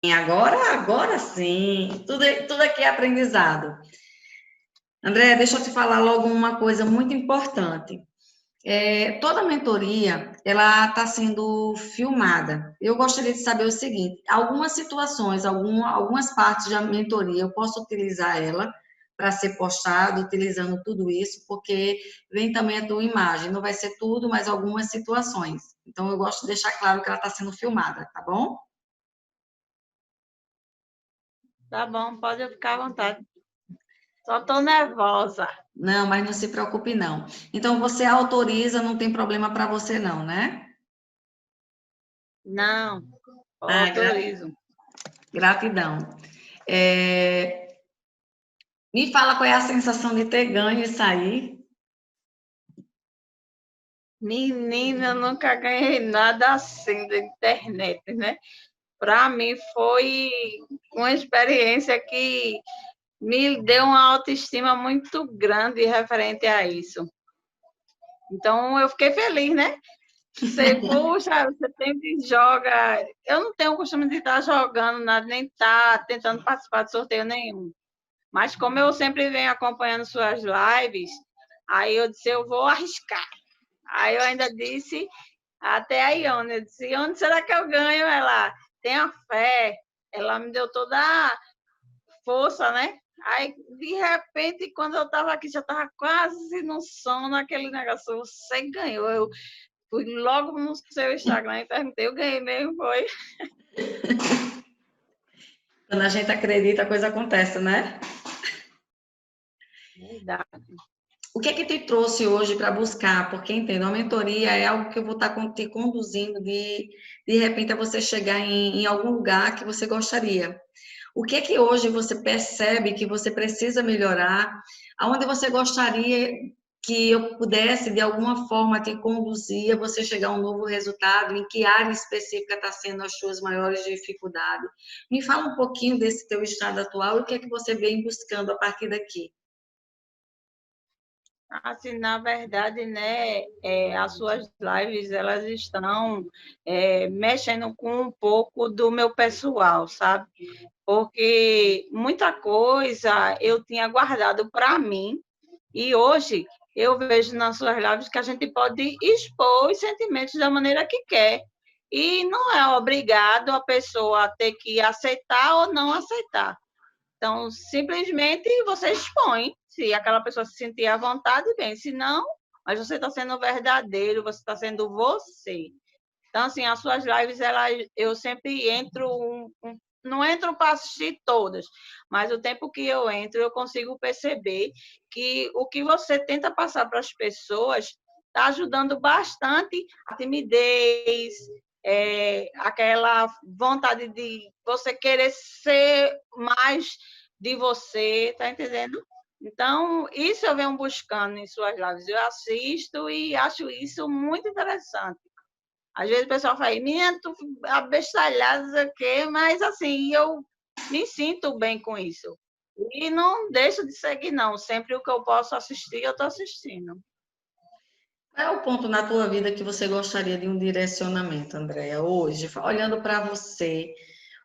Agora sim. Tudo aqui é aprendizado. André, deixa eu te falar logo uma coisa muito importante. Toda mentoria, ela está sendo filmada. Eu gostaria de saber o seguinte: algumas situações, algumas partes da mentoria, eu posso utilizar ela para ser postada, utilizando tudo isso, porque vem também a tua imagem. Não vai ser tudo, mas algumas situações. Então, eu gosto de deixar claro que ela está sendo filmada, tá bom? Tá bom, pode ficar à vontade. Só tô nervosa. Não, mas não se preocupe, não. Então, você autoriza, não tem problema para você, não, né? Não, Ah, autorizo. gratidão. É, Me fala qual é a sensação de ter ganho isso aí. Menina, eu nunca ganhei nada assim da internet, né? Para mim foi uma experiência que me deu uma autoestima muito grande referente a isso. Então eu fiquei feliz, né? Você, puxa, você sempre joga. Eu não tenho o costume de estar jogando nada, nem estar tentando participar de sorteio nenhum. Mas como eu sempre venho acompanhando suas lives, aí eu disse, eu vou arriscar. Aí eu ainda disse até a Ione, eu disse, onde será que eu ganho? Ela, tenha fé. Ela me deu toda a força, né? Aí, de repente, quando eu estava aqui, já estava quase no sono, aquele negócio, você ganhou. Eu fui logo no seu Instagram e perguntei, eu ganhei mesmo, foi? Quando a gente acredita, a coisa acontece, né? Verdade. O que é que te trouxe hoje para buscar? Porque, entendo, a mentoria é algo que eu vou estar te conduzindo de repente, a você chegar em algum lugar que você gostaria. O que é que hoje você percebe que você precisa melhorar? Aonde você gostaria que eu pudesse, de alguma forma, te conduzir a você chegar a um novo resultado? Em que área específica está sendo as suas maiores dificuldades? Me fala um pouquinho desse teu estado atual e o que é que você vem buscando a partir daqui. Assim, na verdade, né, as suas lives, elas estão mexendo com um pouco do meu pessoal, sabe? Porque muita coisa eu tinha guardado para mim e hoje eu vejo nas suas lives que a gente pode expor os sentimentos da maneira que quer. E não é obrigado a pessoa ter que aceitar ou não aceitar. Então, simplesmente você expõe. Se aquela pessoa se sentir à vontade, bem. Se não, mas você está sendo verdadeiro, você está sendo você. Então, assim, as suas lives, eu sempre entro não entro para assistir todas, mas o tempo que eu entro, eu consigo perceber que o que você tenta passar para as pessoas está ajudando bastante a timidez, aquela vontade de você querer ser mais de você, tá entendendo? Então, isso eu venho buscando em suas lives. Eu assisto e acho isso muito interessante. Às vezes o pessoal fala, minha, tu abestalhada, não sei o quê, mas assim, eu me sinto bem com isso. E não deixo de seguir, não. Sempre o que eu posso assistir, eu estou assistindo. Qual é o ponto na tua vida que você gostaria de um direcionamento, Andréia, hoje, olhando para você,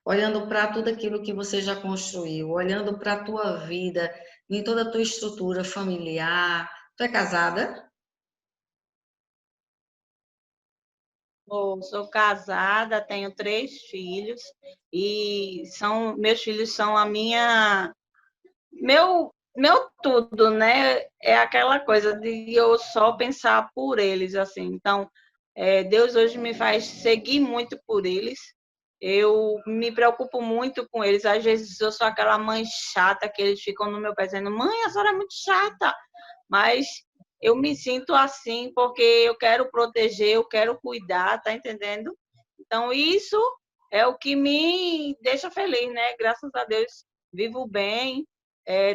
olhando para tudo aquilo que você já construiu, olhando para a tua vida, em toda a tua estrutura familiar. Tu é casada? Sou casada, tenho 3 filhos e meus filhos são a meu tudo, né? É aquela coisa de eu só pensar por eles, assim. Então, Deus hoje me faz seguir muito por eles. Eu me preocupo muito com eles. Às vezes eu sou aquela mãe chata que eles ficam no meu pé dizendo: Mãe, a senhora é muito chata. Mas eu me sinto assim porque eu quero proteger, eu quero cuidar, tá entendendo? Então, isso é o que me deixa feliz, né? Graças a Deus, vivo bem,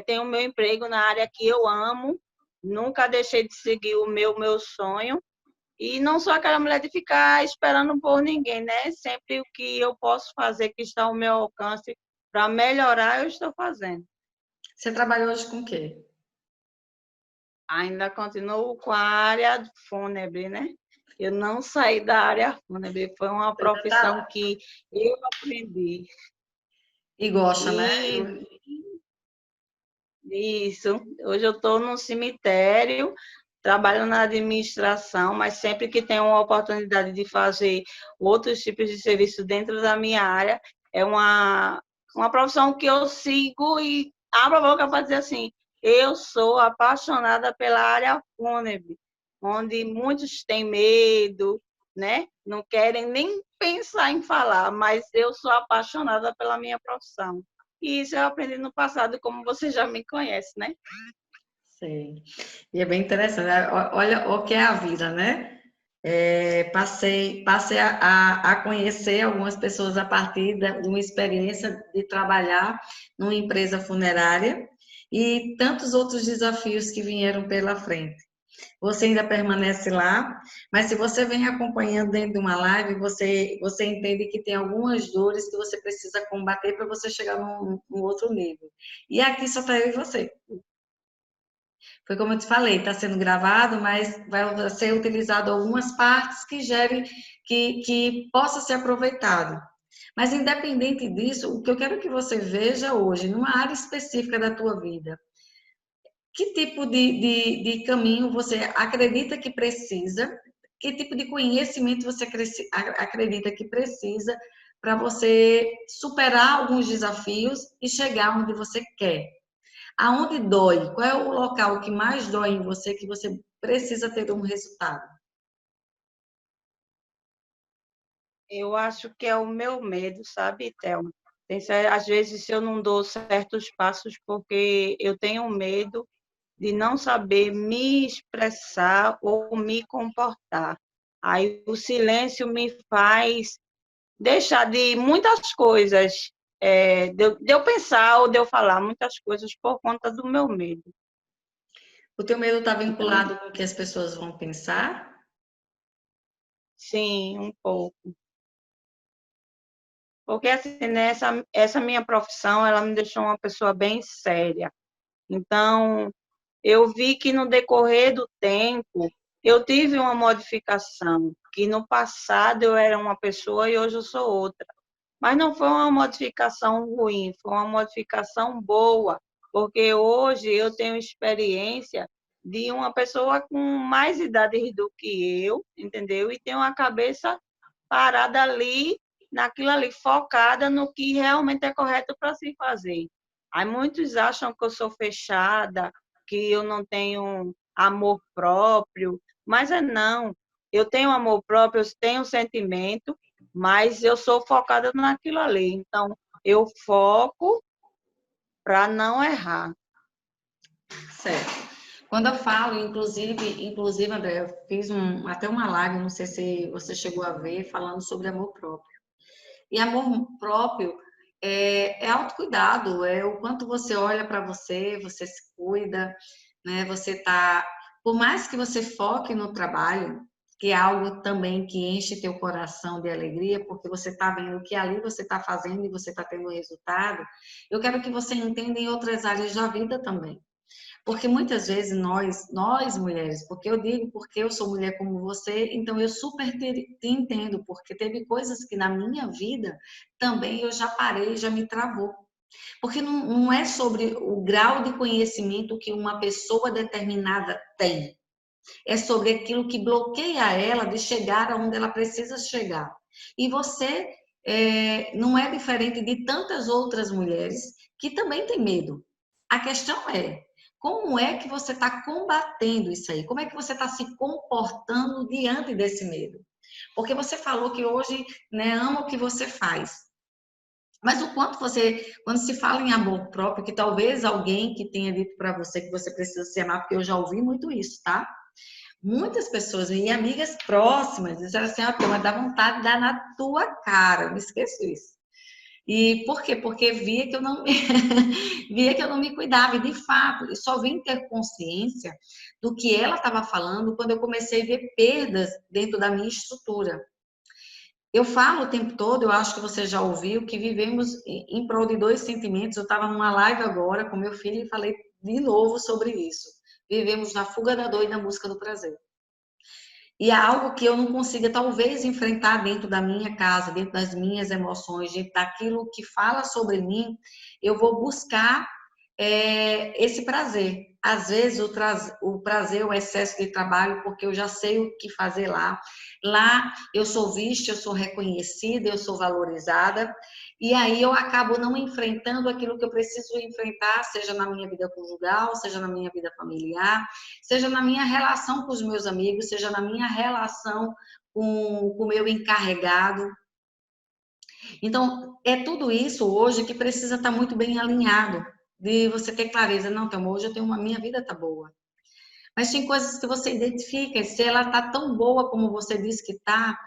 tenho meu emprego na área que eu amo, nunca deixei de seguir o meu sonho. E não sou aquela mulher de ficar esperando por ninguém, né? Sempre o que eu posso fazer, que está ao meu alcance, para melhorar, eu estou fazendo. Você trabalha hoje com o quê? Ainda continuo com a área fúnebre, né? Eu não saí da área fúnebre, foi uma Você ainda tá profissão lá. que eu aprendi. E gosta, né? E isso, hoje eu estou no cemitério, trabalho na administração, mas sempre que tenho uma oportunidade de fazer outros tipos de serviço dentro da minha área, é uma profissão que eu sigo e abro a boca para dizer assim, eu sou apaixonada pela área fúnebre, onde muitos têm medo, né? Não querem nem pensar em falar, mas eu sou apaixonada pela minha profissão. E isso eu aprendi no passado, como você já me conhece, né? Sim. E é bem interessante, né? Olha o que é a vida, né? Passei a conhecer algumas pessoas a partir de uma experiência de trabalhar numa empresa funerária e tantos outros desafios que vieram pela frente. Você ainda permanece lá, mas se você vem acompanhando dentro de uma live, você entende que tem algumas dores que você precisa combater para você chegar num outro nível. E aqui só está eu e você. Foi como eu te falei, está sendo gravado, mas vai ser utilizado algumas partes que gerem, que possa ser aproveitado. Mas independente disso, o que eu quero que você veja hoje, numa área específica da tua vida, que tipo de caminho você acredita que precisa, que tipo de conhecimento você acredita que precisa para você superar alguns desafios e chegar onde você quer. Aonde dói? Qual é o local que mais dói em você que você precisa ter um resultado? Eu acho que é o meu medo, sabe, Thelma? Às vezes eu não dou certos passos porque eu tenho medo de não saber me expressar ou me comportar. Aí o silêncio me faz deixar de muitas coisas, de eu pensar ou de eu falar muitas coisas por conta do meu medo. O teu medo está Então, vinculado com o que as pessoas vão pensar? sim, um pouco. Porque assim, essa minha profissão, ela me deixou uma pessoa bem séria. Então, eu vi que no decorrer do tempo, eu tive uma modificação, que no passado eu era uma pessoa e hoje eu sou outra. Mas não foi uma modificação ruim, foi uma modificação boa, porque hoje eu tenho experiência de uma pessoa com mais idade do que eu, entendeu? E tenho a cabeça parada ali, naquilo ali, focada no que realmente é correto para se fazer. Aí muitos acham que eu sou fechada, que eu não tenho amor próprio, mas é não. Eu tenho amor próprio, eu tenho sentimento, mas eu sou focada naquilo ali. Então, eu foco para não errar. Certo. Quando eu falo, inclusive, André, eu fiz até uma live, não sei se você chegou a ver, falando sobre amor próprio. E amor próprio é autocuidado, é o quanto você olha para você, você se cuida, né? Você tá, por mais que você foque no trabalho, que é algo também que enche teu coração de alegria, porque você está vendo que ali você está fazendo e você está tendo resultado, eu quero que você entenda em outras áreas da vida também. Porque muitas vezes nós mulheres, porque eu digo porque eu sou mulher como você, então eu super te entendo, porque teve coisas que na minha vida também eu já parei, já me travou. Porque não é sobre o grau de conhecimento que uma pessoa determinada tem, é sobre aquilo que bloqueia ela de chegar aonde ela precisa chegar. E você não é diferente de tantas outras mulheres que também têm medo. A questão é, como é que você está combatendo isso aí? Como é que você está se comportando diante desse medo? Porque você falou que hoje, né, ama o que você faz. Mas o quanto você, quando se fala em amor próprio, que talvez alguém que tenha dito para você que você precisa se amar, porque eu já ouvi muito isso, tá? Muitas pessoas, e amigas próximas, disseram assim, ó, mas dá vontade de dar na tua cara, eu me esqueço isso. E por quê? Porque via que eu não via que eu não me cuidava, e de fato, eu só vim ter consciência do que ela estava falando quando eu comecei a ver perdas dentro da minha estrutura. Eu falo o tempo todo, eu acho que você já ouviu, que vivemos em prol de dois sentimentos. Eu estava numa live agora com meu filho e falei de novo sobre isso. Vivemos na fuga da dor e na busca do prazer. e é algo que eu não consiga, talvez, enfrentar dentro da minha casa, dentro das minhas emoções, dentro daquilo que fala sobre mim, eu vou buscar esse prazer. Às vezes, o prazer é o excesso de trabalho, porque eu já sei o que fazer lá. Lá, eu sou vista, eu sou reconhecida, eu sou valorizada, e aí eu acabo não enfrentando aquilo que eu preciso enfrentar, seja na minha vida conjugal, seja na minha vida familiar, seja na minha relação com os meus amigos, seja na minha relação com o meu encarregado. Então, é tudo isso hoje que precisa estar muito bem alinhado, de você ter clareza, não, Thelma, hoje eu tenho minha vida tá boa. Mas tem coisas que você identifica, se ela tá tão boa como você diz que tá,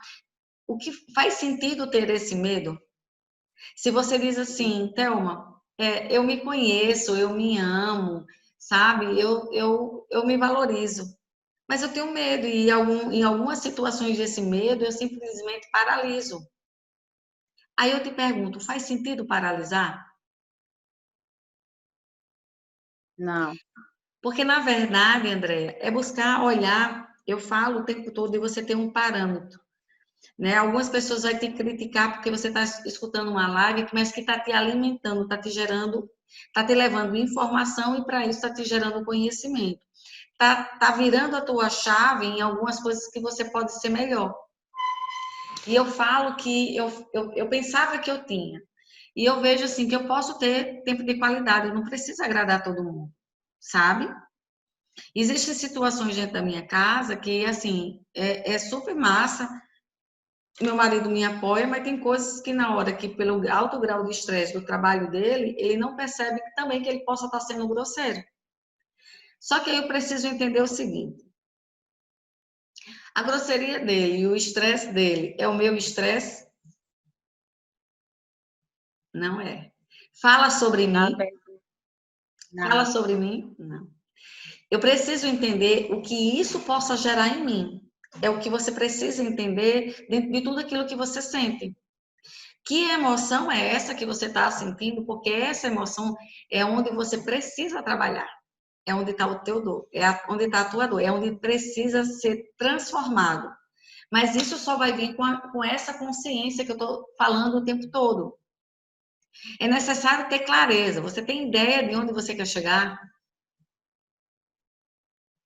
o que faz sentido ter esse medo? Se você diz assim, Thelma, eu me conheço, eu me amo, sabe? Eu me valorizo. Mas eu tenho medo, e em algumas situações desse medo, eu simplesmente paraliso. Aí eu te pergunto, faz sentido paralisar? Não. Porque, na verdade, Andréia, é buscar olhar, eu falo o tempo todo, e você ter um parâmetro. Né? Algumas pessoas vão te criticar porque você está escutando uma live, mas que está te alimentando, está te gerando, está te levando informação e para isso está te gerando conhecimento. Tá virando a tua chave em algumas coisas que você pode ser melhor. E eu falo que eu pensava que eu tinha. E eu vejo assim que eu posso ter tempo de qualidade, eu não preciso agradar todo mundo, sabe? Existem situações dentro da minha casa que, assim, é super massa. Meu marido me apoia, mas tem coisas que na hora que, pelo alto grau de estresse do trabalho dele, ele não percebe também que ele possa estar sendo grosseiro. Só que aí eu preciso entender o seguinte: a grosseria dele e o estresse dele é o meu estresse? Não é. Fala sobre Na mim? verdade, Fala não. sobre mim? Não. Eu preciso entender o que isso possa gerar em mim. É o que você precisa entender dentro de tudo aquilo que você sente. Que emoção é essa que você está sentindo? Porque essa emoção é onde você precisa trabalhar. É onde está o teu dor. Onde está a tua dor. É onde precisa ser transformado. Mas isso só vai vir com essa consciência que eu estou falando o tempo todo. É necessário ter clareza. Você tem ideia de onde você quer chegar?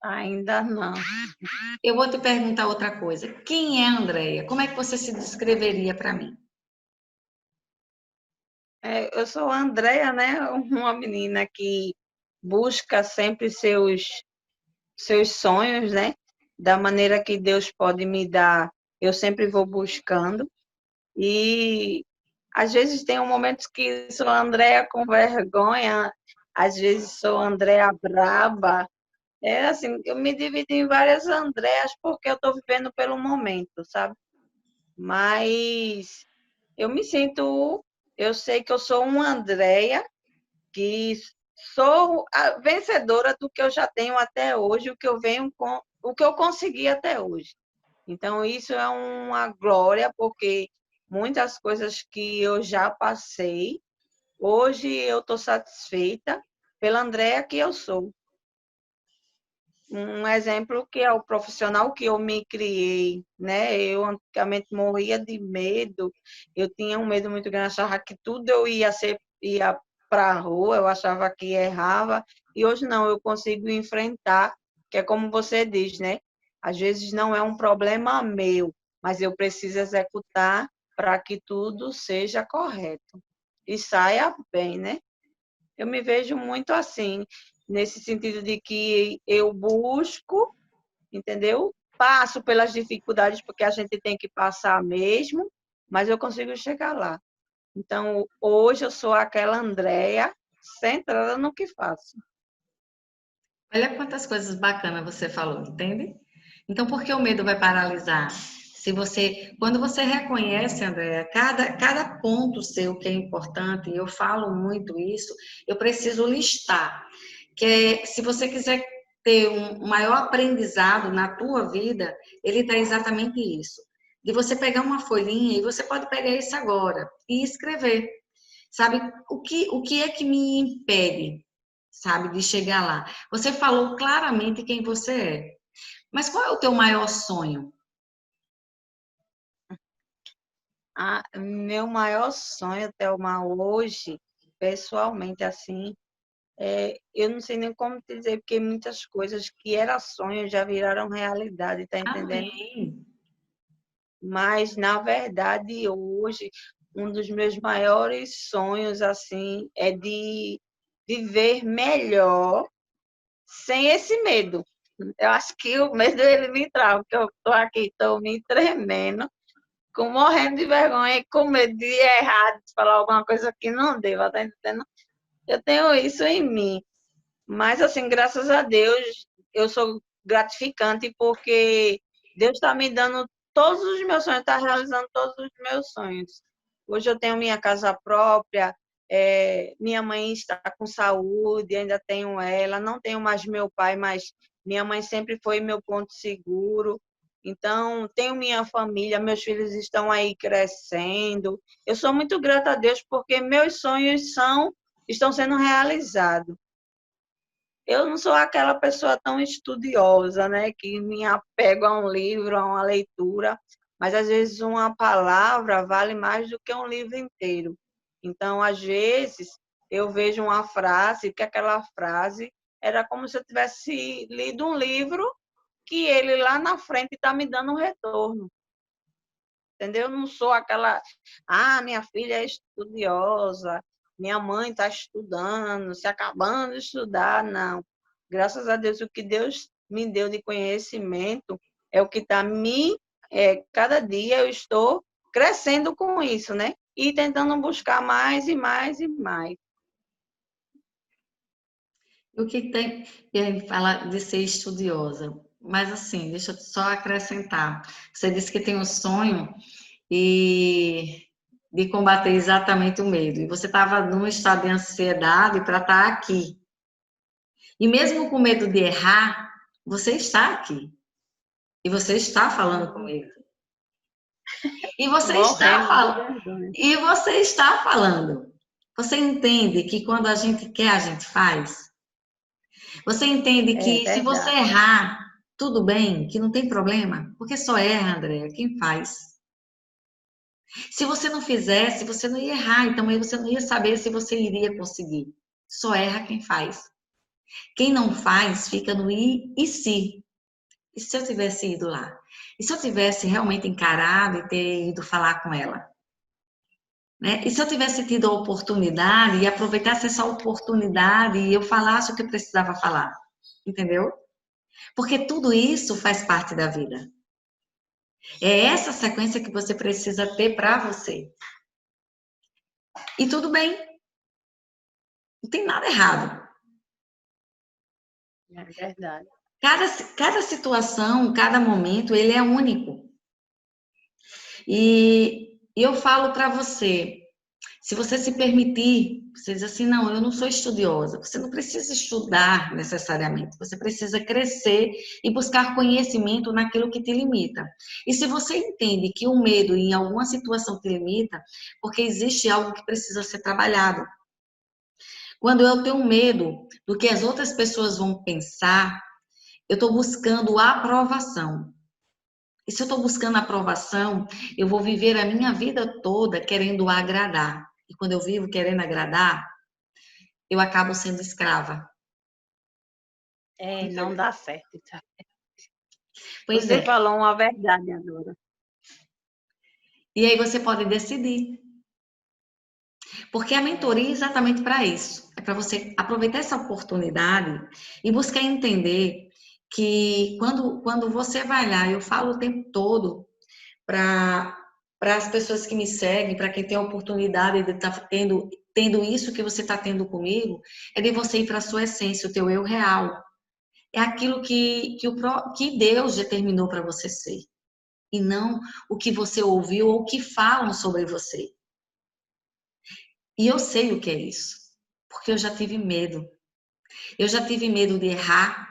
Ainda não. Eu vou te perguntar outra coisa. Quem é a Andrea? Como é que você se descreveria para mim? Eu sou a Andrea, né? Uma menina que busca sempre seus sonhos, né? Da maneira que Deus pode me dar, eu sempre vou buscando. E às vezes tem momentos que sou a Andrea com vergonha, às vezes sou a Andrea braba. É assim, eu me divido em várias Andreas porque eu estou vivendo pelo momento, sabe? Mas eu me sinto, eu sei que eu sou uma Andrea que sou a vencedora do que eu já tenho até hoje, o que eu consegui até hoje. Então isso é uma glória porque muitas coisas que eu já passei, hoje eu estou satisfeita pela Andrea que eu sou. Um exemplo que é o profissional que eu me criei, né? Eu antigamente morria de medo, eu tinha um medo muito grande, achava que tudo eu ia para a rua, eu achava que errava, e hoje não, eu consigo enfrentar, que é como você diz, né? Às vezes não é um problema meu, mas eu preciso executar para que tudo seja correto e saia bem, né? Eu me vejo muito assim, nesse sentido de que eu busco, entendeu? Passo pelas dificuldades, porque a gente tem que passar mesmo, mas eu consigo chegar lá. Então, hoje eu sou aquela Andréia centrada no que faço. Olha quantas coisas bacanas você falou, entende? Então, por que o medo vai paralisar? Se você, quando você reconhece, Andréa, cada ponto seu que é importante, e eu falo muito isso, eu preciso listar. Se você quiser ter um maior aprendizado na tua vida, ele está exatamente isso. De você pegar uma folhinha, e você pode pegar isso agora, e escrever. Sabe, o que é que me impede, sabe, de chegar lá? Você falou claramente quem você é. Mas qual é o teu maior sonho? Meu maior sonho, Thelma, hoje, pessoalmente, assim, eu não sei nem como te dizer, porque muitas coisas que eram sonhos já viraram realidade, tá entendendo? Amém. Mas, na verdade, hoje, um dos meus maiores sonhos, assim, é de viver melhor sem esse medo. Eu acho que o medo ele me trava, porque eu estou aqui, estou me tremendo, com morrendo de vergonha e com medo de errar, de falar alguma coisa que não deva, tá entendendo? Eu tenho isso em mim. Mas, assim, graças a Deus, eu sou gratificante porque Deus está me dando todos os meus sonhos, está realizando todos os meus sonhos. Hoje eu tenho minha casa própria, minha mãe está com saúde, ainda tenho ela, não tenho mais meu pai, mas minha mãe sempre foi meu ponto seguro. Então, tenho minha família, meus filhos estão aí crescendo. Eu sou muito grata a Deus porque meus sonhos estão sendo realizados. Eu não sou aquela pessoa tão estudiosa, né, que me apego a um livro, a uma leitura, mas às vezes uma palavra vale mais do que um livro inteiro. Então, às vezes, eu vejo uma frase, que aquela frase era como se eu tivesse lido um livro que ele lá na frente está me dando um retorno. Entendeu? Eu não sou aquela, minha filha é estudiosa, minha mãe está estudando, se acabando de estudar, não. Graças a Deus, o que Deus me deu de conhecimento é o que está cada dia eu estou crescendo com isso, né? E tentando buscar mais e mais e mais. O que tem, e aí fala de ser estudiosa, mas assim, deixa eu só acrescentar. Você disse que tem um sonho e de combater exatamente o medo. E você estava num estado de ansiedade para estar aqui. E mesmo com medo de errar, você está aqui. E você está falando comigo. E você está Morrendo de falando. vergonha. E você está falando. Você entende que quando a gente quer, a gente faz? Você entende É que se você verdade. errar, tudo bem, que não tem problema? Porque só erra, Andréia, quem faz. Se você não fizesse, você não ia errar, então aí você não ia saber se você iria conseguir. Só erra quem faz. Quem não faz, fica no e se. E se eu tivesse ido lá? E se eu tivesse realmente encarado e ter ido falar com ela? Né? E se eu tivesse tido a oportunidade e aproveitasse essa oportunidade e eu falasse o que eu precisava falar? Entendeu? Porque tudo isso faz parte da vida. É essa sequência que você precisa ter para você. E tudo bem, não tem nada errado. É verdade. Cada situação, cada momento, ele é único. E eu falo para você, se você se permitir, você diz assim, não, eu não sou estudiosa. Você não precisa estudar necessariamente. Você precisa crescer e buscar conhecimento naquilo que te limita. E se você entende que o medo em alguma situação te limita, porque existe algo que precisa ser trabalhado. Quando eu tenho medo do que as outras pessoas vão pensar, eu estou buscando aprovação. E se eu estou buscando aprovação, eu vou viver a minha vida toda querendo agradar. E quando eu vivo querendo agradar, eu acabo sendo escrava. Não dá certo. Tá? Pois Você é. falou uma verdade, Adora. E aí você pode decidir. Porque a mentoria é exatamente para isso. É para você aproveitar essa oportunidade e buscar entender que quando você vai lá, eu falo o tempo todo para as pessoas que me seguem, para quem tem a oportunidade de estar tendo isso que você está tendo comigo, é de você ir para a sua essência, o teu eu real. É aquilo que Deus determinou para você ser. E não o que você ouviu ou o que falam sobre você. E eu sei o que é isso, porque eu já tive medo. Eu já tive medo de errar,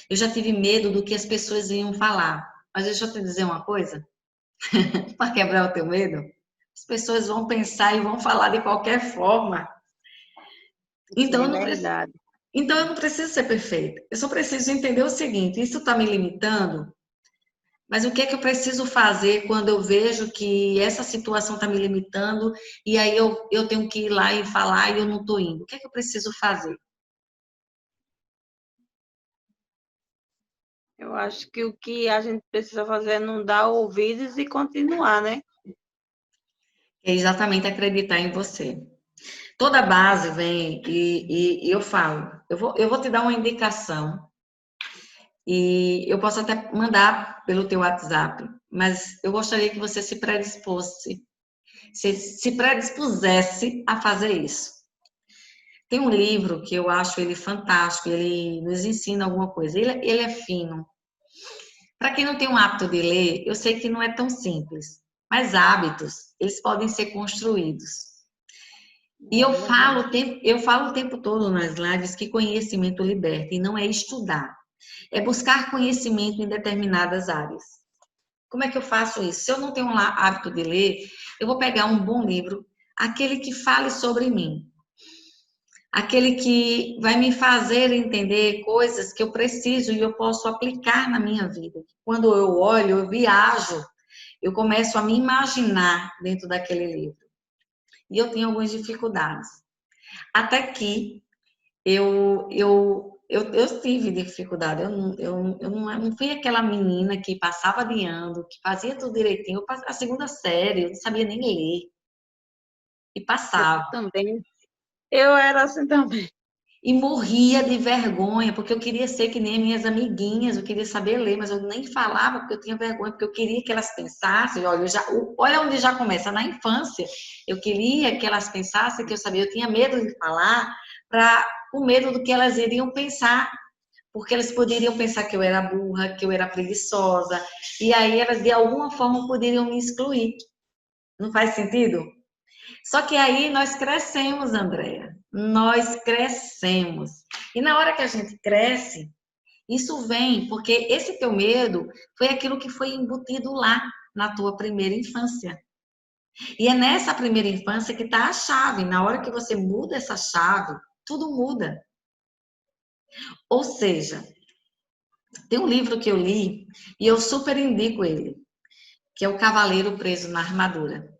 eu já tive medo do que as pessoas iam falar. Mas deixa eu te dizer uma coisa, para quebrar o teu medo, as pessoas vão pensar e vão falar de qualquer forma. Então É eu não preciso, verdade. então eu não preciso ser perfeita. Eu só preciso entender o seguinte, isso está me limitando? Mas o que é que eu preciso fazer quando eu vejo que essa situação está me limitando e aí eu tenho que ir lá e falar e eu não estou indo? O que é que eu preciso fazer? Eu acho que o que a gente precisa fazer é não dar ouvidos e continuar, né? É exatamente acreditar em você. Toda base vem e eu falo, eu vou te dar uma indicação e eu posso até mandar pelo teu WhatsApp, mas eu gostaria que você se predispusesse a fazer isso. Tem um livro que eu acho ele fantástico, ele nos ensina alguma coisa. Ele é fino. Para quem não tem um hábito de ler, eu sei que não é tão simples, mas hábitos, eles podem ser construídos. E É verdade. eu falo o tempo todo nas lives que conhecimento liberta, e não é estudar, é buscar conhecimento em determinadas áreas. Como é que eu faço isso? Se eu não tenho um hábito de ler, eu vou pegar um bom livro, aquele que fale sobre mim, aquele que vai me fazer entender coisas que eu preciso e eu posso aplicar na minha vida. Quando eu olho, eu viajo, eu começo a me imaginar dentro daquele livro. E eu tenho algumas dificuldades. Até que eu tive dificuldade. Eu não fui aquela menina que passava de ano, que fazia tudo direitinho. Eu passei a segunda série, eu não sabia nem ler. E Eu passava. também. Eu era assim também. E morria de vergonha, porque eu queria ser que nem minhas amiguinhas, eu queria saber ler, mas eu nem falava porque eu tinha vergonha, porque eu queria que elas pensassem, olha onde já começa, na infância, eu queria que elas pensassem que eu sabia, eu tinha medo de falar, com medo do que elas iriam pensar, porque elas poderiam pensar que eu era burra, que eu era preguiçosa, e aí elas de alguma forma poderiam me excluir. Não faz sentido? Só que aí nós crescemos, Andréia. Nós crescemos. E na hora que a gente cresce, isso vem porque esse teu medo foi aquilo que foi embutido lá na tua primeira infância. E é nessa primeira infância que está a chave. Na hora que você muda essa chave, tudo muda. Ou seja, tem um livro que eu li e eu super indico ele, que é O Cavaleiro Preso na Armadura.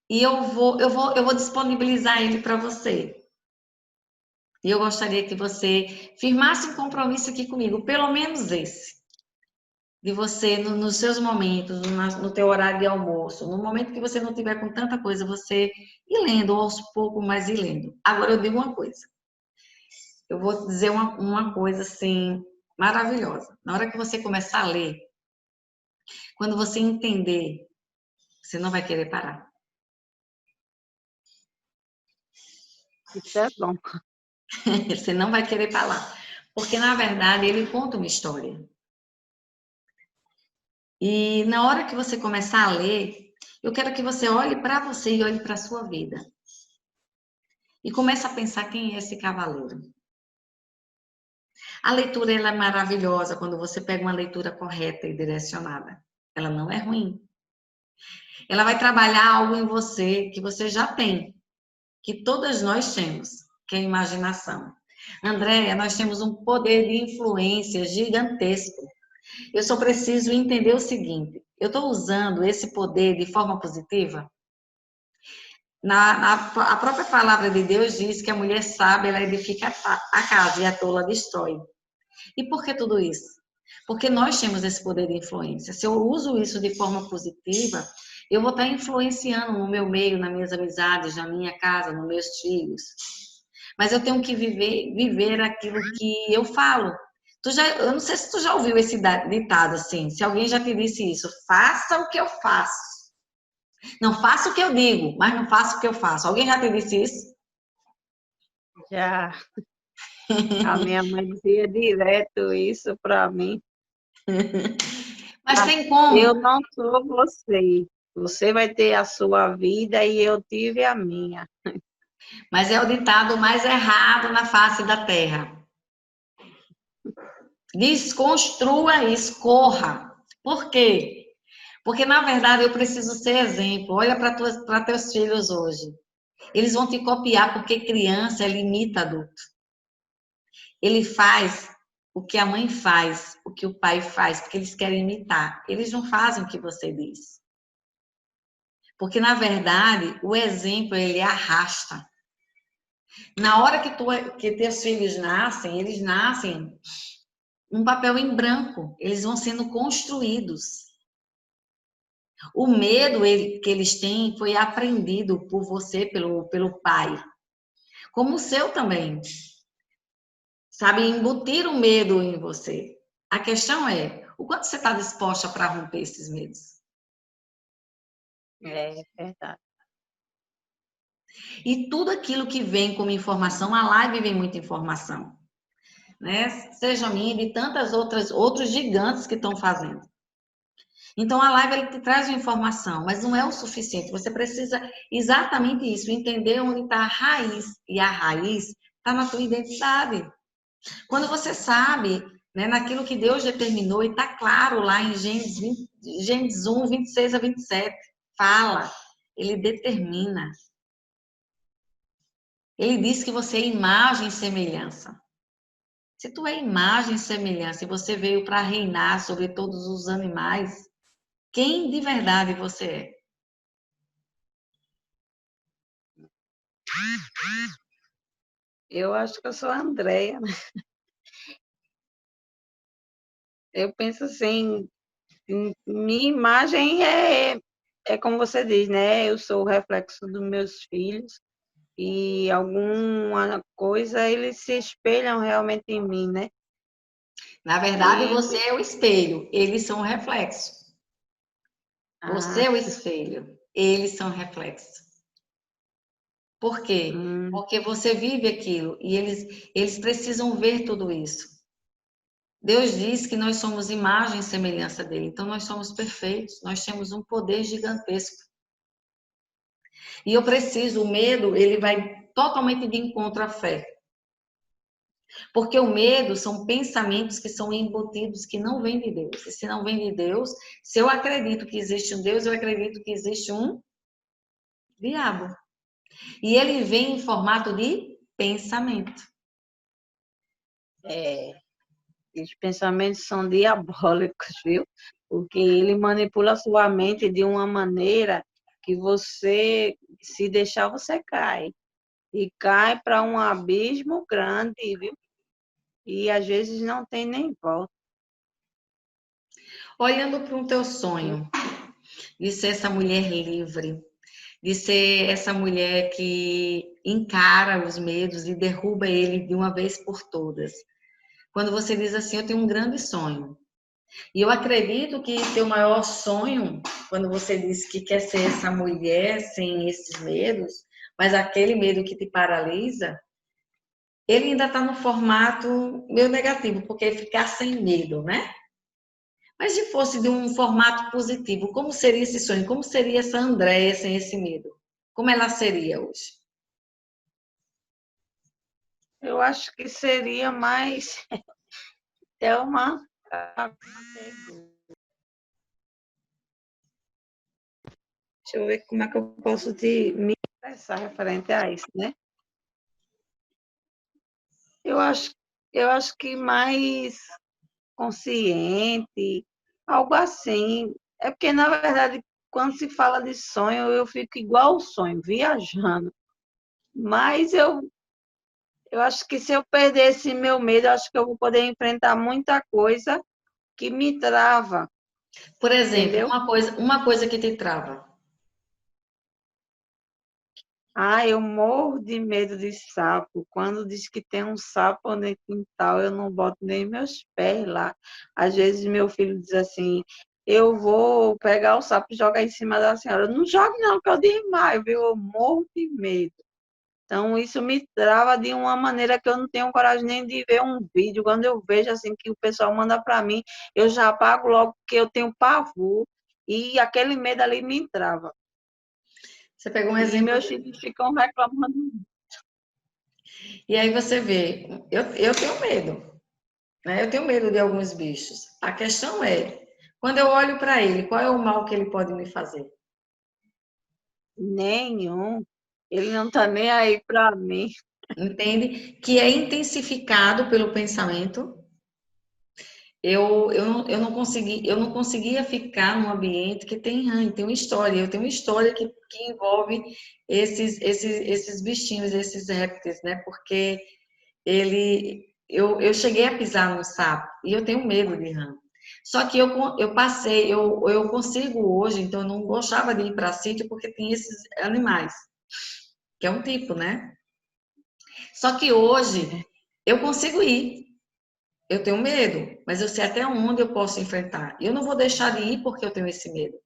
E eu vou disponibilizar ele para você. E eu gostaria que você firmasse um compromisso aqui comigo, pelo menos esse. De você, nos seus momentos, no teu horário de almoço, no momento que você não tiver com tanta coisa, você ir lendo, ou aos poucos, mas ir lendo. Agora eu digo uma coisa. Eu vou dizer uma coisa, assim, maravilhosa. Na hora que você começar a ler, quando você entender, você não vai querer parar. Isso é bom. Você não vai querer parar. Porque, na verdade, ele conta uma história. E na hora que você começar a ler, eu quero que você olhe para você e olhe para a sua vida. E comece a pensar quem é esse cavaleiro. A leitura ela é maravilhosa quando você pega uma leitura correta e direcionada. Ela não é ruim. Ela vai trabalhar algo em você que você já tem, que todas nós temos, que é a imaginação. Andréia, nós temos um poder de influência gigantesco. Eu só preciso entender o seguinte: eu estou usando esse poder de forma positiva? A própria palavra de Deus diz que a mulher sábia ela edifica a casa e a tola destrói. E por que tudo isso? Porque nós temos esse poder de influência. Se eu uso isso de forma positiva, eu vou estar influenciando no meu meio, nas minhas amizades, na minha casa, nos meus filhos. Mas eu tenho que viver aquilo que eu falo. Eu não sei se tu já ouviu esse ditado assim. Se alguém já te disse isso, faça o que eu faço. Não faço o que eu digo, mas não faço o que eu faço. Alguém já te disse isso? Já a minha mãe dizia direto isso para mim. Mas Ah, tem como. eu não sou você. Você vai ter a sua vida e eu tive a minha. Mas é o ditado mais errado na face da terra. Desconstrua isso, corra. Por quê? Porque, na verdade, eu preciso ser exemplo. Olha para teus filhos hoje. Eles vão te copiar porque criança limita adulto. Ele faz o que a mãe faz, o que o pai faz, porque eles querem imitar. Eles não fazem o que você diz. Porque, na verdade, o exemplo, ele arrasta. Na hora que teus filhos nascem, eles nascem um papel em branco. Eles vão sendo construídos. O medo que eles têm foi aprendido por você, pelo pai. Como o seu também. Sabe, embutir o medo em você. A questão é, o quanto você está disposta para romper esses medos? É verdade. E tudo aquilo que vem como informação, a live vem muita informação, né? Seja a minha e tantas outros gigantes que estão fazendo. Então a live ele te traz uma informação, mas não é o suficiente. Você precisa exatamente isso, entender onde está a raiz, e a raiz está na tua identidade. Quando você sabe, né, naquilo que Deus determinou, e está claro lá em Gênesis 1, 26 a 27, fala, ele determina. Ele diz que você é imagem e semelhança. Se tu é imagem e semelhança e você veio para reinar sobre todos os animais, quem de verdade você é? Eu acho que eu sou a Andréia, né? Eu penso assim, minha imagem é como você diz, né? Eu sou o reflexo dos meus filhos e alguma coisa eles se espelham realmente em mim, né? Na verdade, você E é o espelho, eles são o reflexo. Você ah, é o espelho, eles são o reflexo. Por quê? hum, Porque você vive aquilo e eles precisam ver tudo isso. Deus diz que nós somos imagem e semelhança dele, então nós somos perfeitos, nós temos um poder gigantesco. E eu preciso, o medo, ele vai totalmente de encontro à fé. Porque o medo são pensamentos que são embutidos que não vêm de Deus. E se não vem de Deus, se eu acredito que existe um Deus, eu acredito que existe um diabo. E ele vem em formato de pensamento. é, os pensamentos são diabólicos, viu? Porque ele manipula a sua mente de uma maneira que você, se deixar, você cai. E cai para um abismo grande, viu? E às vezes não tem nem volta. Olhando para o teu sonho de ser essa mulher livre, de ser essa mulher que encara os medos e derruba ele de uma vez por todas. Quando você diz assim, eu tenho um grande sonho. E eu acredito que teu maior sonho, quando você diz que quer ser essa mulher sem esses medos, mas aquele medo que te paralisa, ele ainda está no formato meio negativo, porque é ficar sem medo, né? Mas se fosse de um formato positivo, como seria esse sonho? Como seria essa Andréia sem esse medo? Como ela seria hoje? Eu acho que seria mais é uma. Deixa eu ver como é que eu posso me expressar referente a isso, né? Eu acho, eu acho que mais consciente, algo assim. É porque, na verdade, quando se fala de sonho, eu fico igual ao sonho, viajando. Mas eu acho que se eu perder esse meu medo, eu acho que eu vou poder enfrentar muita coisa que me trava, Por exemplo, entendeu? uma coisa que te trava. Ah, eu morro de medo de sapo. Quando diz que tem um sapo no quintal, eu não boto nem meus pés lá. Às vezes meu filho diz assim: eu vou pegar o sapo e jogar em cima da senhora. Não jogue não, que eu desmaio, viu? Eu morro de medo. Então, isso me trava de uma maneira que eu não tenho coragem nem de ver um vídeo. Quando eu vejo assim que o pessoal manda para mim, eu já apago logo porque eu tenho pavor e aquele medo ali me trava. Você pegou um E exemplo, meus filhos ficam reclamando. e aí você vê, eu tenho medo, né? Eu tenho medo de alguns bichos. A questão é, quando eu olho para ele, qual é o mal que ele pode me fazer? Nenhum. Ele não tá nem aí para mim. Entende? Que é intensificado pelo pensamento. eu não conseguia ficar num ambiente que tem ranho, tem uma história. Eu tenho uma história que envolve esses bichinhos, esses répteis, né? Porque eu cheguei a pisar no sapo e eu tenho medo de rã. Só que eu consigo hoje, então eu não gostava de ir para sítio porque tem esses animais, que é um tipo, né? Só que hoje eu consigo ir. Eu tenho medo, mas eu sei até onde eu posso enfrentar. E eu não vou deixar de ir porque eu tenho esse medo.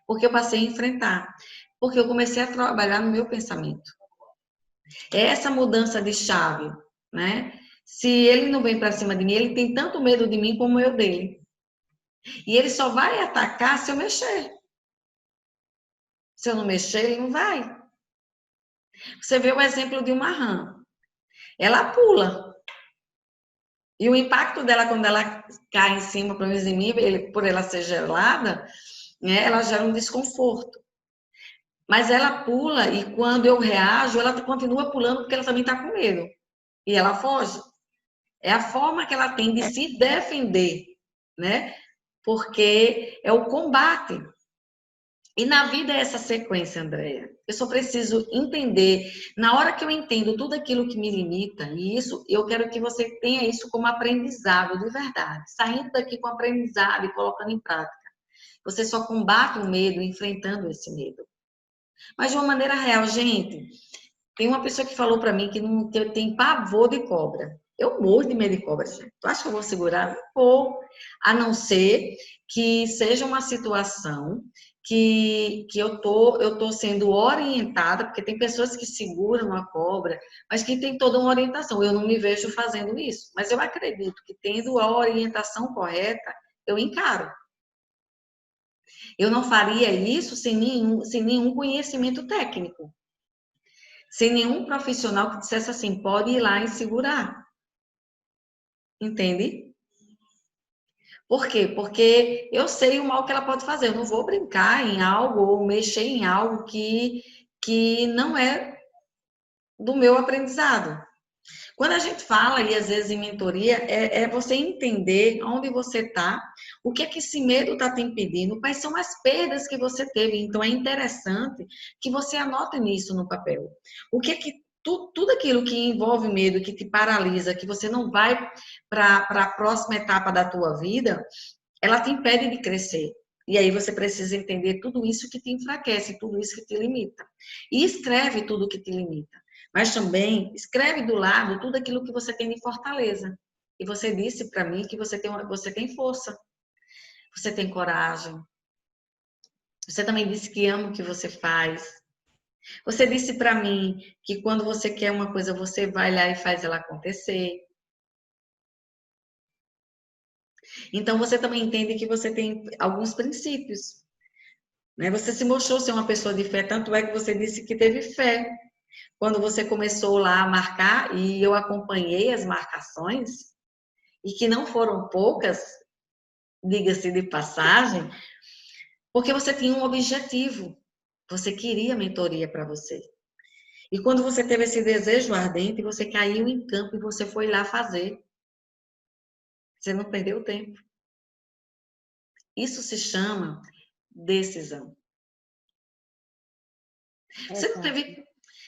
Porque eu passei a enfrentar. Porque eu comecei a trabalhar no meu pensamento. É essa mudança de chave, né? Se ele não vem para cima de mim, ele tem tanto medo de mim como eu dele. E ele só vai atacar se eu mexer. Se eu não mexer, ele não vai. Você vê o exemplo de uma rã. Ela pula. E o impacto dela quando ela cai em cima, pelo menos em mim, por ela ser gelada, né, ela gera um desconforto. Mas ela pula e quando eu reajo, ela continua pulando porque ela também está com medo. E ela foge. É a forma que ela tem de se defender, né? Porque é o combate. E na vida é essa sequência, Andréia. Eu só preciso entender. Na hora que eu entendo tudo aquilo que me limita, e isso, eu quero que você tenha isso como aprendizado de verdade. Saindo daqui com aprendizado e colocando em prática. Você só combate o medo enfrentando esse medo. Mas de uma maneira real, gente, tem uma pessoa que falou para mim que não tem pavor de cobra. Eu morro de medo de cobra, gente. Tu acha que eu vou segurar? Não vou. A não ser que seja uma situação que eu tô sendo orientada, porque tem pessoas que seguram a cobra, mas que tem toda uma orientação. Eu não me vejo fazendo isso, mas eu acredito que tendo a orientação correta, eu encaro. Eu não faria isso sem nenhum conhecimento técnico. Sem nenhum profissional que dissesse assim, pode ir lá e segurar. Entende? Por quê? Porque eu sei o mal que ela pode fazer. Eu não vou brincar em algo ou mexer em algo que não é do meu aprendizado. Quando a gente fala, e às vezes em mentoria, é você entender onde você está, o que é que esse medo está te impedindo, quais são as perdas que você teve. Então, é interessante que você anote nisso no papel. O que é que tudo aquilo que envolve medo, que te paralisa, que você não vai para a próxima etapa da tua vida, ela te impede de crescer. E aí você precisa entender tudo isso que te enfraquece, tudo isso que te limita. E escreve tudo que te limita. Mas também escreve do lado tudo aquilo que você tem de fortaleza. E você disse para mim que você tem força, você tem coragem. Você também disse que ama o que você faz. Você disse para mim que quando você quer uma coisa, você vai lá e faz ela acontecer. Então você também entende que você tem alguns princípios. Né? Você se mostrou ser uma pessoa de fé, tanto é que você disse que teve fé. Quando você começou lá a marcar, e eu acompanhei as marcações, e que não foram poucas, diga-se de passagem, porque você tinha um objetivo. Você queria mentoria para você. E quando você teve esse desejo ardente, você caiu em campo e você foi lá fazer. Você não perdeu tempo. Isso se chama decisão. Você não teve,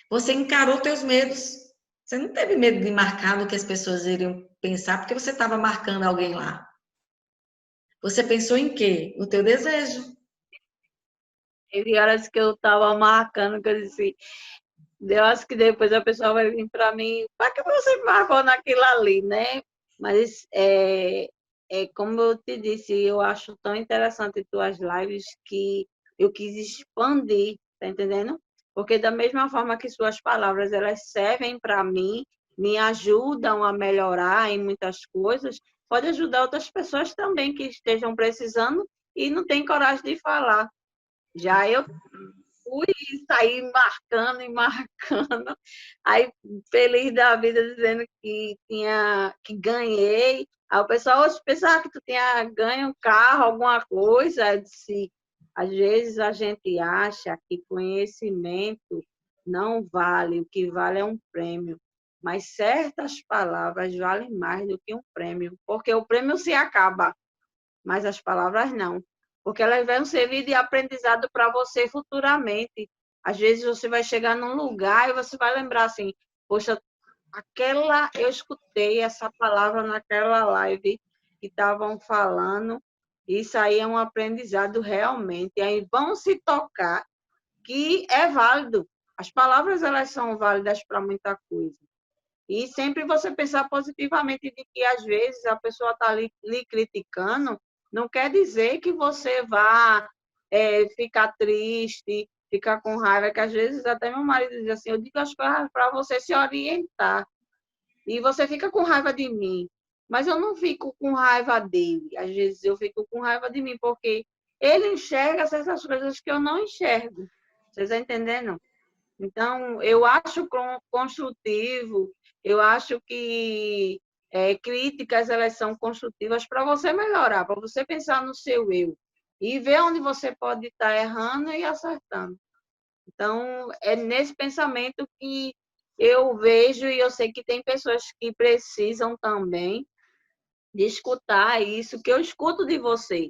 você encarou teus medos. Você não teve medo de marcar no que as pessoas iriam pensar, porque você estava marcando alguém lá. Você pensou em quê? No teu desejo. Teve horas que eu estava marcando, que eu disse, eu acho que depois a pessoa vai vir para mim, para que você marcou naquilo ali, né? Mas como eu te disse, eu acho tão interessante tuas lives que eu quis expandir, tá entendendo? Porque da mesma forma que suas palavras elas servem para mim, me ajudam a melhorar em muitas coisas, pode ajudar outras pessoas também que estejam precisando e não têm coragem de falar. Já eu fui sair marcando e marcando, aí feliz da vida dizendo que ganhei. Aí o pessoal, hoje pensava que tu tinha ganho um carro, alguma coisa. Eu disse, às vezes a gente acha que conhecimento não vale, o que vale é um prêmio. mas certas palavras valem mais do que um prêmio, porque o prêmio se acaba, mas as palavras não, porque elas vão servir de aprendizado para você futuramente. Às vezes você vai chegar num lugar e você vai lembrar assim, poxa, eu escutei essa palavra naquela live que estavam falando, isso aí é um aprendizado realmente. E aí vão se tocar que é válido. As palavras, elas são válidas para muita coisa. E sempre você pensar positivamente de que, às vezes, a pessoa está lhe criticando, não quer dizer que você vá ficar triste, ficar com raiva, que às vezes até meu marido diz assim, eu digo as coisas para você se orientar. E você fica com raiva de mim. Mas eu não fico com raiva dele. Às vezes eu fico com raiva de mim, porque ele enxerga certas coisas que eu não enxergo. Vocês estão entendendo? Então, eu acho construtivo, eu acho que críticas elas são construtivas para você melhorar, para você pensar no seu eu e ver onde você pode estar errando e acertando. Então, é nesse pensamento que eu vejo e eu sei que tem pessoas que precisam também de escutar isso, que eu escuto de você.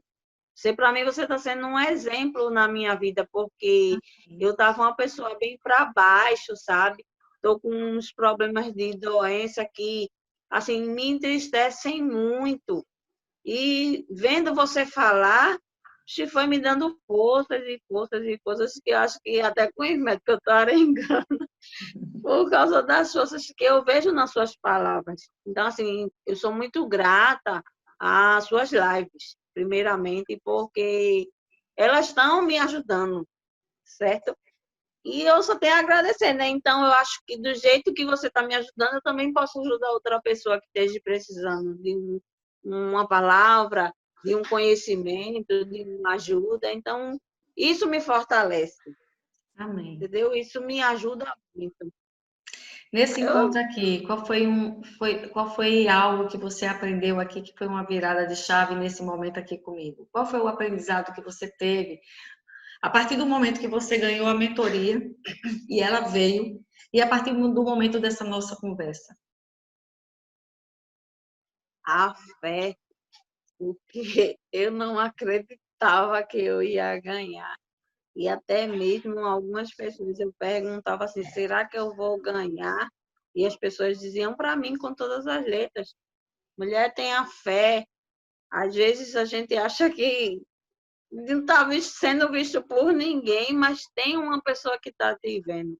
Você, para mim, você está sendo um exemplo na minha vida, porque eu estava uma pessoa bem para baixo, sabe? Estou com uns problemas de doença que, assim, me entristecem muito. E vendo você falar, se foi me dando forças e forças e forças que eu acho que até com os médicos eu estou arengando, por causa das forças que eu vejo nas suas palavras. Então, assim, eu sou muito grata às suas lives, primeiramente, porque elas estão me ajudando, certo? E eu só tenho a agradecer, né? Então, eu acho que do jeito que você está me ajudando, eu também posso ajudar outra pessoa que esteja precisando de uma palavra, de um conhecimento, de uma ajuda. Então, isso me fortalece, Amém. entendeu? Isso me ajuda muito. Nesse Eu encontro aqui, qual foi algo que você aprendeu aqui que foi uma virada de chave nesse momento aqui comigo? Qual foi o aprendizado que você teve a partir do momento que você ganhou a mentoria e ela veio, e a partir do momento dessa nossa conversa? a fé, porque eu não acreditava que eu ia ganhar. E até mesmo algumas pessoas eu perguntava assim, será que eu vou ganhar? E as pessoas diziam para mim com todas as letras, mulher, tenha fé. Às vezes a gente acha que não está sendo visto por ninguém, mas tem uma pessoa que está te vendo.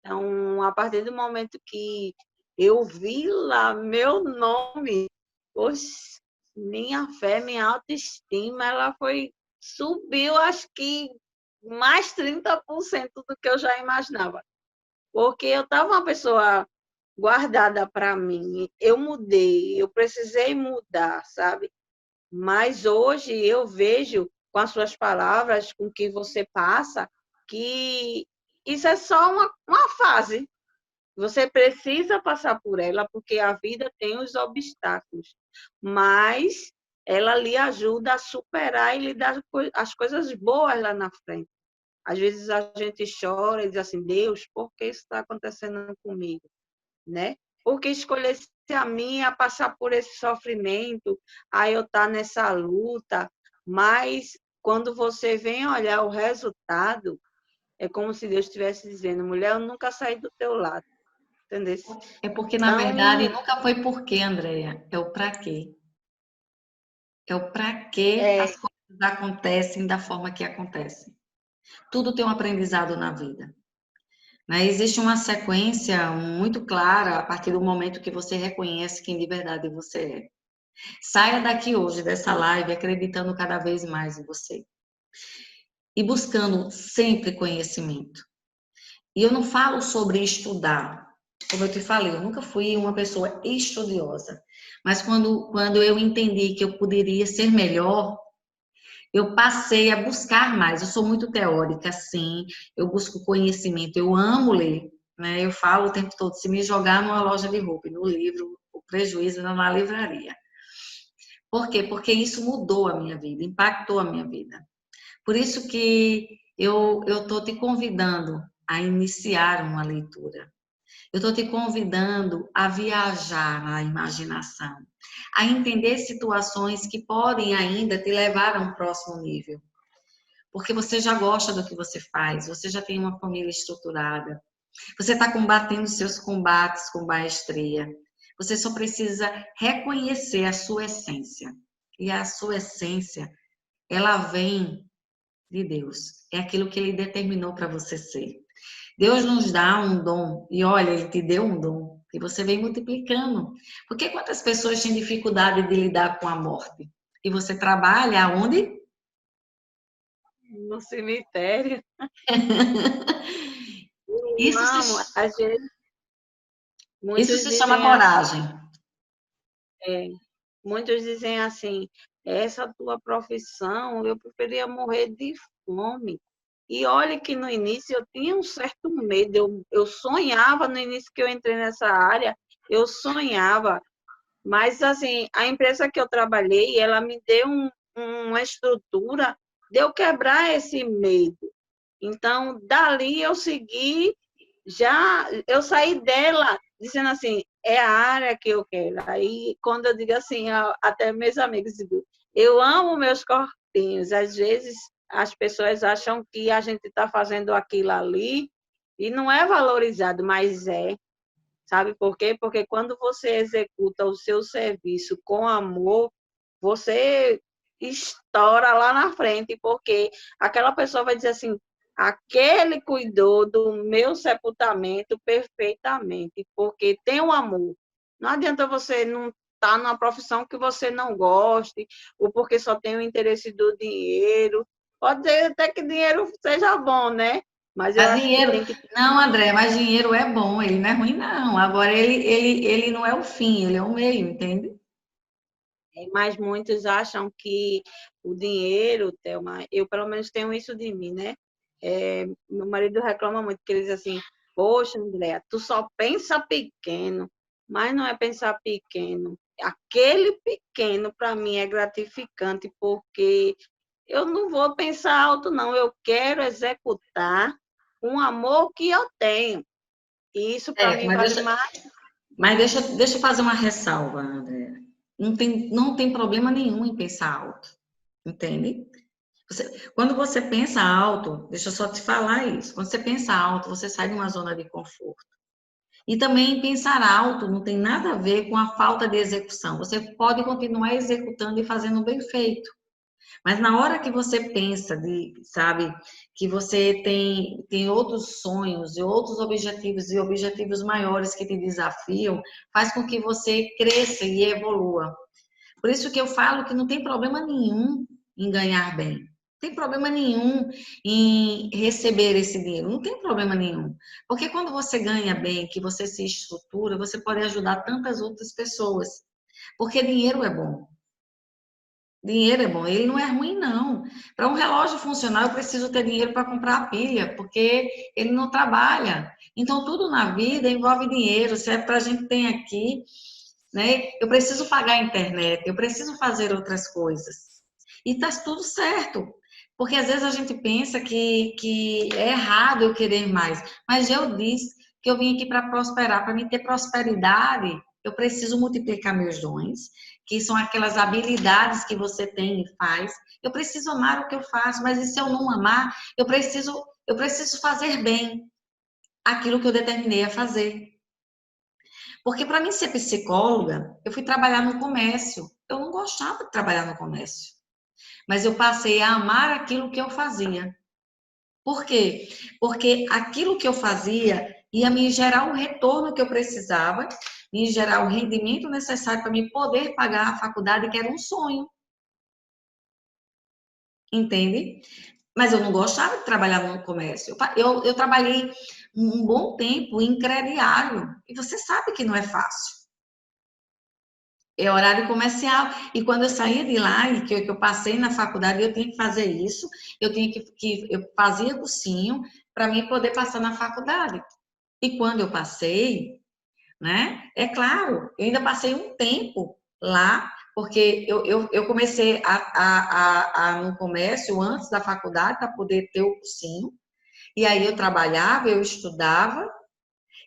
Então, a partir do momento que eu vi lá meu nome, poxa, minha fé, minha autoestima, ela subiu, acho que mais 30% do que eu já imaginava. Porque eu estava uma pessoa guardada para mim, eu mudei, eu precisei mudar, sabe? Mas hoje eu vejo com as suas palavras, com o que você passa, que isso é só uma fase. Você precisa passar por ela, porque a vida tem os obstáculos, mas ela lhe ajuda a superar e lhe dar as coisas boas lá na frente. Às vezes a gente chora e diz assim, Deus, por que isso está acontecendo comigo? Né? Porque escolhesse a mim a passar por esse sofrimento, a eu estar nessa luta, mas quando você vem olhar o resultado, é como se Deus estivesse dizendo, mulher, eu nunca saí do teu lado, entendeu? É porque, na verdade, Então, nunca foi por quê, Andréia, é o para quê. É o para que é, as coisas acontecem da forma que acontecem. Tudo tem um aprendizado na vida. Né? Existe uma sequência muito clara a partir do momento que você reconhece quem de verdade você é. Saia daqui hoje, dessa live, acreditando cada vez mais em você. E buscando sempre conhecimento. E eu não falo sobre estudar. Como eu te falei, eu nunca fui uma pessoa estudiosa. Mas quando eu entendi que eu poderia ser melhor, eu passei a buscar mais. Eu sou muito teórica, sim. Eu busco conhecimento. Eu amo ler. Né? Eu falo o tempo todo, se me jogar numa loja de roupa, no livro, o prejuízo é na livraria. Por quê? Porque isso mudou a minha vida, impactou a minha vida. Por isso que eu estou te convidando a iniciar uma leitura. Eu estou te convidando a viajar na imaginação, a entender situações que podem ainda te levar a um próximo nível. Porque você já gosta do que você faz, você já tem uma família estruturada, você está combatendo seus combates com maestria. Você só precisa reconhecer a sua essência. E a sua essência, ela vem de Deus. É aquilo que Ele determinou para você ser. Deus nos dá um dom. E olha, Ele te deu um dom. E você vem multiplicando. Porque quantas pessoas têm dificuldade de lidar com a morte? E você trabalha aonde? No cemitério. Eu Isso amo. se, Às vezes, isso muitos se chama dizem assim, coragem. é, muitos dizem assim, essa tua profissão, eu preferia morrer de fome. E olha que no início eu tinha um certo medo, eu sonhava no início que eu entrei nessa área, eu sonhava, mas assim, a empresa que eu trabalhei, ela me deu uma estrutura de eu quebrar esse medo. Então, dali eu segui, já eu saí dela dizendo assim, é a área que eu quero. Aí, quando eu digo assim, até meus amigos digo, eu amo meus corpinhos. Às vezes as pessoas acham que a gente está fazendo aquilo ali e não é valorizado, mas é. Sabe por quê? Porque quando você executa o seu serviço com amor, você estoura lá na frente, porque aquela pessoa vai dizer assim: aquele cuidou do meu sepultamento perfeitamente, porque tem um amor. Não adianta você não estar numa profissão que você não goste, ou porque só tem o interesse do dinheiro. Pode ser até que dinheiro seja bom, né? Mas eu Mas acho que dinheiro, tem que não, André, mas dinheiro é bom, ele não é ruim, não. Agora, ele não é o fim, ele é o meio, entende? mas muitos acham que o dinheiro, Thelma, eu pelo menos tenho isso de mim, né? Meu marido reclama muito, que ele diz assim, poxa, Andréa, tu só pensa pequeno, mas não é pensar pequeno. Aquele pequeno, para mim, é gratificante, porque eu não vou pensar alto, não. Eu quero executar um amor que eu tenho. E isso, para É, mim, vale mais. mas deixa eu fazer uma ressalva, André. Não tem problema nenhum em pensar alto, entende? Quando você pensa alto, deixa eu só te falar isso. Quando você pensa alto, você sai de uma zona de conforto. E também pensar alto não tem nada a ver com a falta de execução. Você pode continuar executando e fazendo bem feito. Mas na hora que você pensa sabe, que você tem outros sonhos e outros objetivos e objetivos maiores que te desafiam, faz com que você cresça e evolua. Por isso que eu falo que não tem problema nenhum em ganhar bem. Não tem problema nenhum em receber esse dinheiro, não tem problema nenhum. Porque quando você ganha bem, que você se estrutura, você pode ajudar tantas outras pessoas. Porque dinheiro é bom. Dinheiro é bom, ele não é ruim, não. Para um relógio funcionar, eu preciso ter dinheiro para comprar a pilha, porque ele não trabalha. Então, tudo na vida envolve dinheiro. Se é para a gente ter aqui, né? Eu preciso pagar a internet, eu preciso fazer outras coisas. E está tudo certo. Porque às vezes a gente pensa que é errado eu querer mais. Mas eu disse que eu vim aqui para prosperar, para me ter prosperidade, eu preciso multiplicar meus dons, que são aquelas habilidades que você tem e faz. Eu preciso amar o que eu faço, mas e se eu não amar, eu preciso fazer bem aquilo que eu determinei a fazer. Porque para mim ser psicóloga, eu fui trabalhar no comércio. Eu não gostava de trabalhar no comércio, mas eu passei a amar aquilo que eu fazia. Por quê? Porque aquilo que eu fazia ia me gerar o retorno que eu precisava, me gerar o rendimento necessário para me poder pagar a faculdade, que era um sonho, entende? Mas eu não gostava de trabalhar no comércio. Eu trabalhei um bom tempo em crediário, e você sabe que não é fácil. É horário comercial. E quando eu saía de lá, e que eu passei na faculdade, eu tinha que fazer isso, eu tinha eu fazia cursinho para mim poder passar na faculdade. E quando eu passei, né? É claro, eu ainda passei um tempo lá, porque eu comecei no comércio antes da faculdade para poder ter o cursinho. E aí eu trabalhava, eu estudava,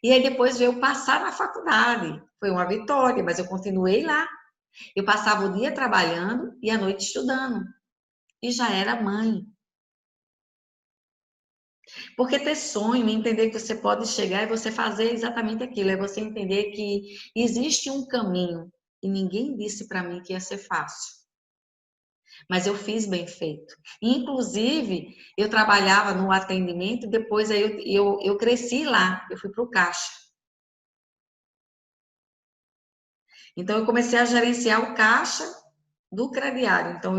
E aí depois veio passar na faculdade. Foi uma vitória, mas eu continuei lá. Eu passava o dia trabalhando e a noite estudando. E já era mãe. Porque ter sonho, entender que você pode chegar e você fazer exatamente aquilo, é você entender que existe um caminho e ninguém disse para mim que ia ser fácil. Mas eu fiz bem feito. Inclusive, eu trabalhava no atendimento e depois aí eu cresci lá, eu fui para o caixa. Então, eu comecei a gerenciar o caixa do crediário. Então,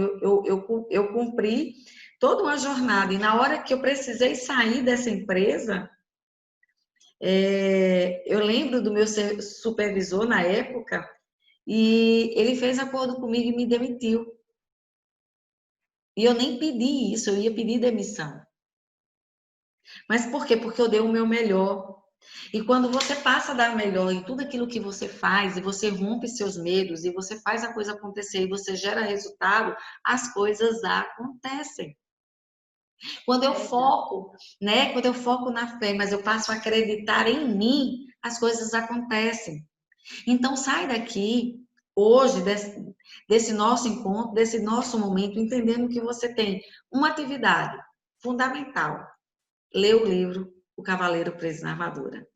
eu cumpri toda uma jornada. E na hora que eu precisei sair dessa empresa, eu lembro do meu supervisor na época, e ele fez acordo comigo e me demitiu. E eu nem pedi isso, eu ia pedir demissão. Mas por quê? Porque eu dei o meu melhor. E quando você passa a dar o melhor em tudo aquilo que você faz, e você rompe seus medos, e você faz a coisa acontecer, e você gera resultado, as coisas acontecem. Quando eu foco, né? Quando eu foco na fé, mas eu passo a acreditar em mim, as coisas acontecem. Então, sai daqui, hoje, desse nosso encontro, desse nosso momento, entendendo que você tem uma atividade fundamental. Ler o livro O Cavaleiro Preso na Armadura.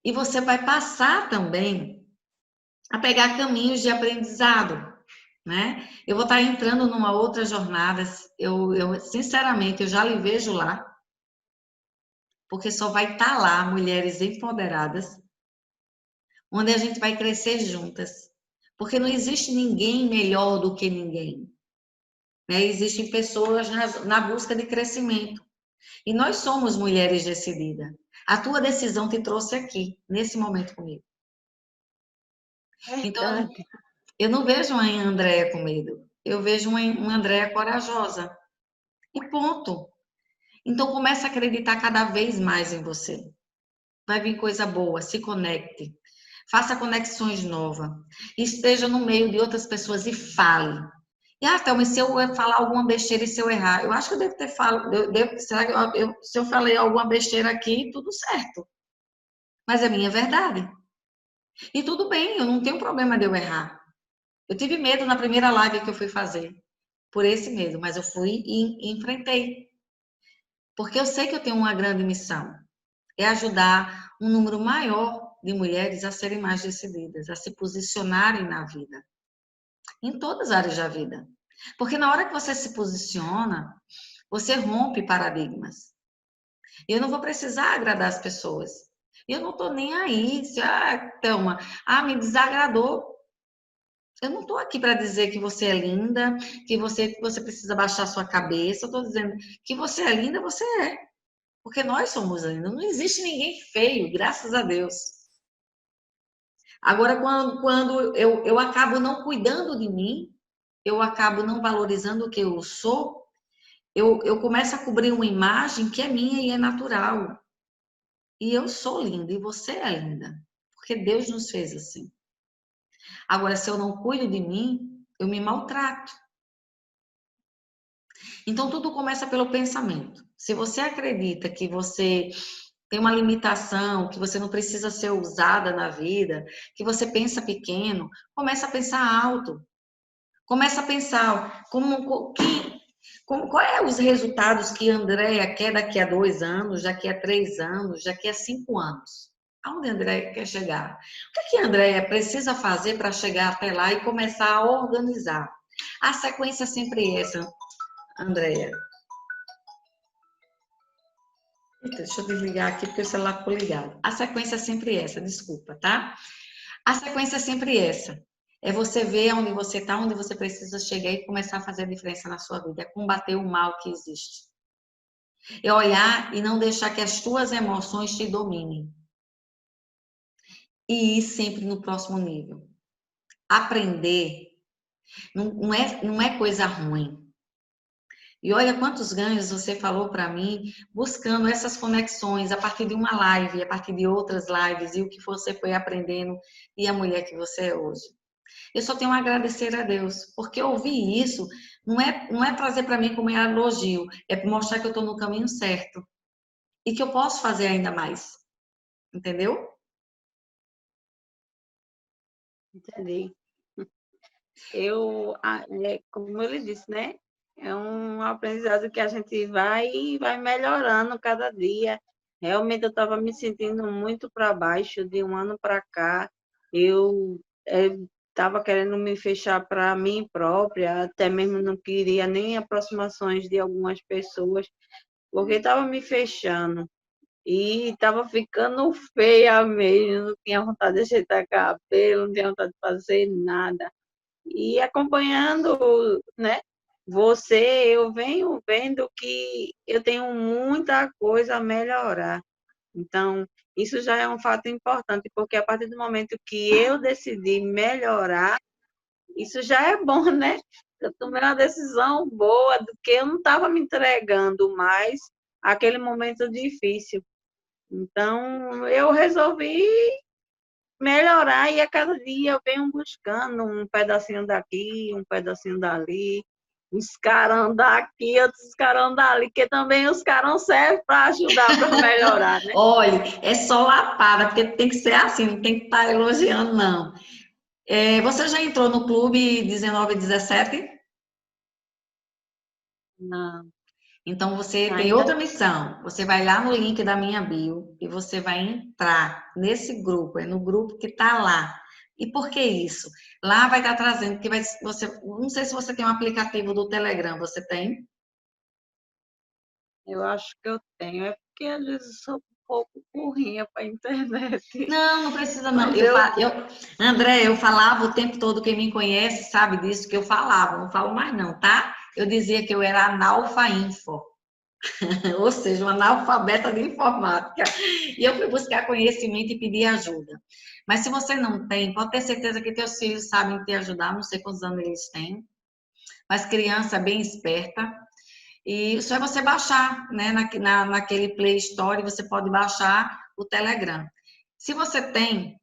E você vai passar também a pegar caminhos de aprendizado, né? Eu vou estar entrando numa outra jornada, sinceramente, eu já lhe vejo lá, porque só vai estar lá mulheres empoderadas, onde a gente vai crescer juntas. Porque não existe ninguém melhor do que ninguém. Né? Existem pessoas na busca de crescimento. E nós somos mulheres decididas. A tua decisão te trouxe aqui, nesse momento comigo. Então, Verdade. eu não vejo uma Andréia com medo. Eu vejo uma Andréia corajosa. E ponto. Então, comece a acreditar cada vez mais em você. Vai vir coisa boa, se conecte. Faça conexões novas. Esteja no meio de outras pessoas e fale. E, Thelma, se eu falar alguma besteira e se eu errar? Eu acho que eu devo ter falado. Será que se eu falei alguma besteira aqui, tudo certo. Mas é minha verdade. E tudo bem, eu não tenho problema de eu errar. Eu tive medo na primeira live que eu fui fazer. Por esse medo, mas eu fui e enfrentei. Porque eu sei que eu tenho uma grande missão. É ajudar um número maior de mulheres a serem mais decididas, a se posicionarem na vida. Em todas as áreas da vida. Porque na hora que você se posiciona, você rompe paradigmas. Eu não vou precisar agradar as pessoas. Eu não estou nem aí. Se, Thelma, me desagradou. Eu não estou aqui para dizer que você é linda, que você precisa baixar sua cabeça. Eu estou dizendo que você é linda, você é. Porque nós somos lindas. Não existe ninguém feio, graças a Deus. Agora, quando eu acabo não cuidando de mim, eu acabo não valorizando o que eu sou, eu começo a cobrir uma imagem que é minha e é natural. E eu sou linda e você é linda. Porque Deus nos fez assim. Agora, se eu não cuido de mim, eu me maltrato. Então, tudo começa pelo pensamento. Se você acredita que você tem uma limitação, que você não precisa ser ousada na vida, que você pensa pequeno, começa a pensar alto. Começa a pensar qual é os resultados que a Andréia quer daqui a 2 anos, daqui a 3 anos, daqui a 5 anos. Aonde a Andréia quer chegar? O que a Andréia precisa fazer para chegar até lá e começar a organizar? A sequência é sempre essa, Andréia. Deixa eu desligar aqui porque o celular ficou ligado. A sequência é sempre essa, desculpa, tá? A sequência é sempre essa. É você ver onde você está, onde você precisa chegar e começar a fazer a diferença na sua vida. É combater o mal que existe. É olhar e não deixar que as tuas emoções te dominem. E ir sempre no próximo nível. Aprender não é coisa ruim. E olha quantos ganhos você falou para mim, buscando essas conexões a partir de uma live, a partir de outras lives, e o que você foi aprendendo e a mulher que você é hoje. Eu só tenho a agradecer a Deus, porque ouvir isso não é trazer para mim como elogio, é mostrar que eu estou no caminho certo e que eu posso fazer ainda mais. entendeu? Entendi. Como ele disse, né? É um aprendizado que a gente vai melhorando cada dia. Realmente eu estava me sentindo muito para baixo de um ano para cá. Eu estava querendo me fechar para mim própria, até mesmo não queria nem aproximações de algumas pessoas, porque estava me fechando. E estava ficando feia mesmo, não tinha vontade de ajeitar cabelo, não tinha vontade de fazer nada. E acompanhando, né, você, eu venho vendo que eu tenho muita coisa a melhorar. Então, isso já é um fato importante, porque a partir do momento que eu decidi melhorar, isso já é bom, né? Eu tomei uma decisão boa, do que eu não estava me entregando mais àquele momento difícil. Então, eu resolvi melhorar e a cada dia eu venho buscando um pedacinho daqui, um pedacinho dali, uns carão daqui, outros carão dali, que também os carão servem para ajudar, para melhorar, né? Olha, é só lapada, porque tem que ser assim, não tem que estar elogiando, não. Você já entrou no clube 1917? Não, Então você tem ainda outra missão. Você vai lá no link da minha bio e você vai entrar nesse grupo, é no grupo que está lá. E por que isso? Lá vai estar trazendo que você, não sei se você tem um aplicativo do Telegram, você tem? eu acho que eu tenho, é porque às vezes eu sou um pouco burrinha para a internet, Não, não precisa não. mas eu André, eu falava o tempo todo, quem me conhece sabe disso, que eu falava, não falo mais não, tá? Eu dizia que eu era analfa-info. Ou seja, uma analfabeta de informática. E eu fui buscar conhecimento e pedir ajuda. Mas se você não tem, pode ter certeza que teus filhos sabem te ajudar, não sei quantos anos eles têm, mas criança bem esperta. E só é você baixar, né? Naquele Play Store, você pode baixar o Telegram. Se você tem,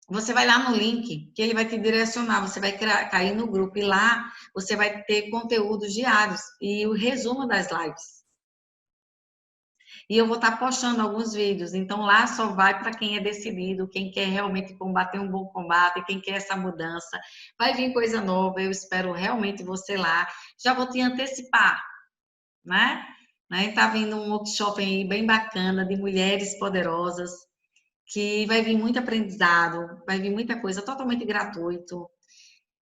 você vai lá no link, que ele vai te direcionar, você vai cair no grupo e lá você vai ter conteúdos diários e o resumo das lives. E eu vou estar postando alguns vídeos. Então lá só vai para quem é decidido, quem quer realmente combater um bom combate, quem quer essa mudança. Vai vir coisa nova, eu espero realmente você lá. Já vou te antecipar, né? Tá vindo um workshop aí bem bacana de mulheres poderosas, que vai vir muito aprendizado, vai vir muita coisa totalmente gratuito.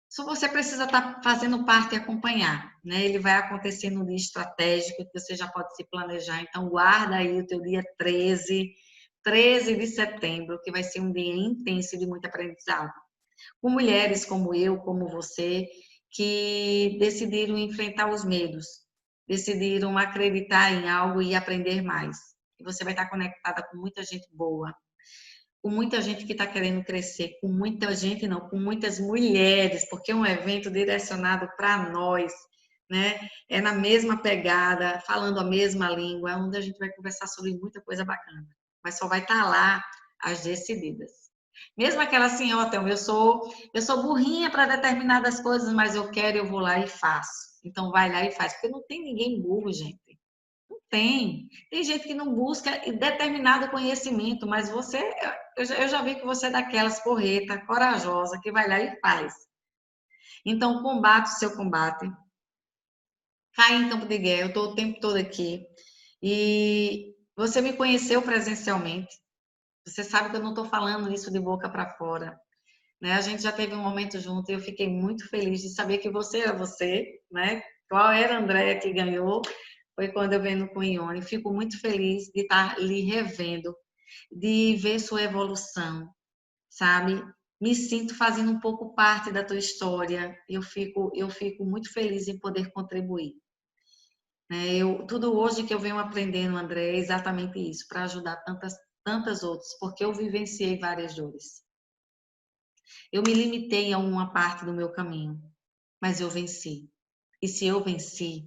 Só você precisa estar fazendo parte e acompanhar, né? Ele vai acontecer no dia estratégico, que você já pode se planejar. Então, guarda aí o teu dia 13 de setembro, que vai ser um dia intenso de muito aprendizado. Com mulheres como eu, como você, que decidiram enfrentar os medos, decidiram acreditar em algo e aprender mais. E você vai estar conectada com muita gente boa, com muita gente que está querendo crescer, com muita gente não, com muitas mulheres, porque é um evento direcionado para nós, né? É na mesma pegada, falando a mesma língua, onde a gente vai conversar sobre muita coisa bacana. Mas só vai estar lá as decididas. Mesmo aquela assim, ó, Thelma, eu sou burrinha para determinadas coisas, mas eu quero, eu vou lá e faço. Então vai lá e faz, porque não tem ninguém burro, gente. Tem. Tem gente que não busca determinado conhecimento, mas você, eu já vi que você é daquelas porreta, corajosa, que vai lá e faz. Então, combate o seu combate. Cai em campo de guerra, eu estou o tempo todo aqui. E você me conheceu presencialmente. Você sabe que eu não estou falando isso de boca para fora. Né? A gente já teve um momento junto e eu fiquei muito feliz de saber que você era você, né? Qual era a Andréia que ganhou? Foi quando eu venho com o Ione. Fico muito feliz de estar lhe revendo, de ver sua evolução, sabe? Me sinto fazendo um pouco parte da tua história. Eu fico muito feliz em poder contribuir. Né? Tudo hoje que eu venho aprendendo, André, é exatamente isso, para ajudar tantas outras, porque eu vivenciei várias dores. Eu me limitei a uma parte do meu caminho, mas eu venci. E se eu venci,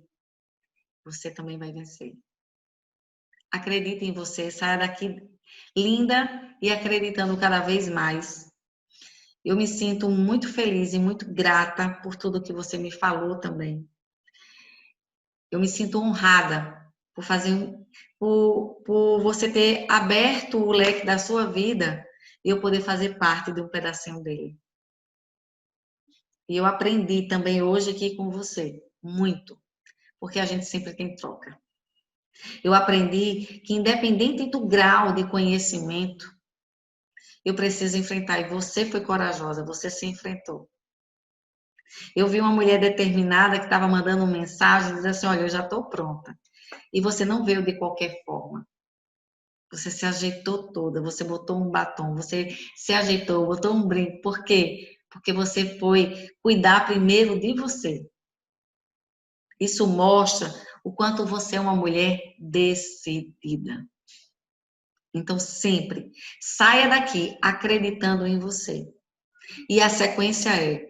você também vai vencer. Acredite em você, saia daqui linda e acreditando cada vez mais. Eu me sinto muito feliz e muito grata por tudo que você me falou também. Eu me sinto honrada por fazer por você ter aberto o leque da sua vida e eu poder fazer parte de um pedacinho dele. E eu aprendi também hoje aqui com você, muito, porque a gente sempre tem troca. Eu aprendi que independente do grau de conhecimento, eu preciso enfrentar. E você foi corajosa, você se enfrentou. Eu vi uma mulher determinada que estava mandando uma mensagem, dizendo assim, olha, eu já estou pronta. E você não veio de qualquer forma. Você se ajeitou toda, você botou um batom, você se ajeitou, botou um brinco. Por quê? Porque você foi cuidar primeiro de você. Isso mostra o quanto você é uma mulher decidida. Então, sempre saia daqui acreditando em você. E a sequência é: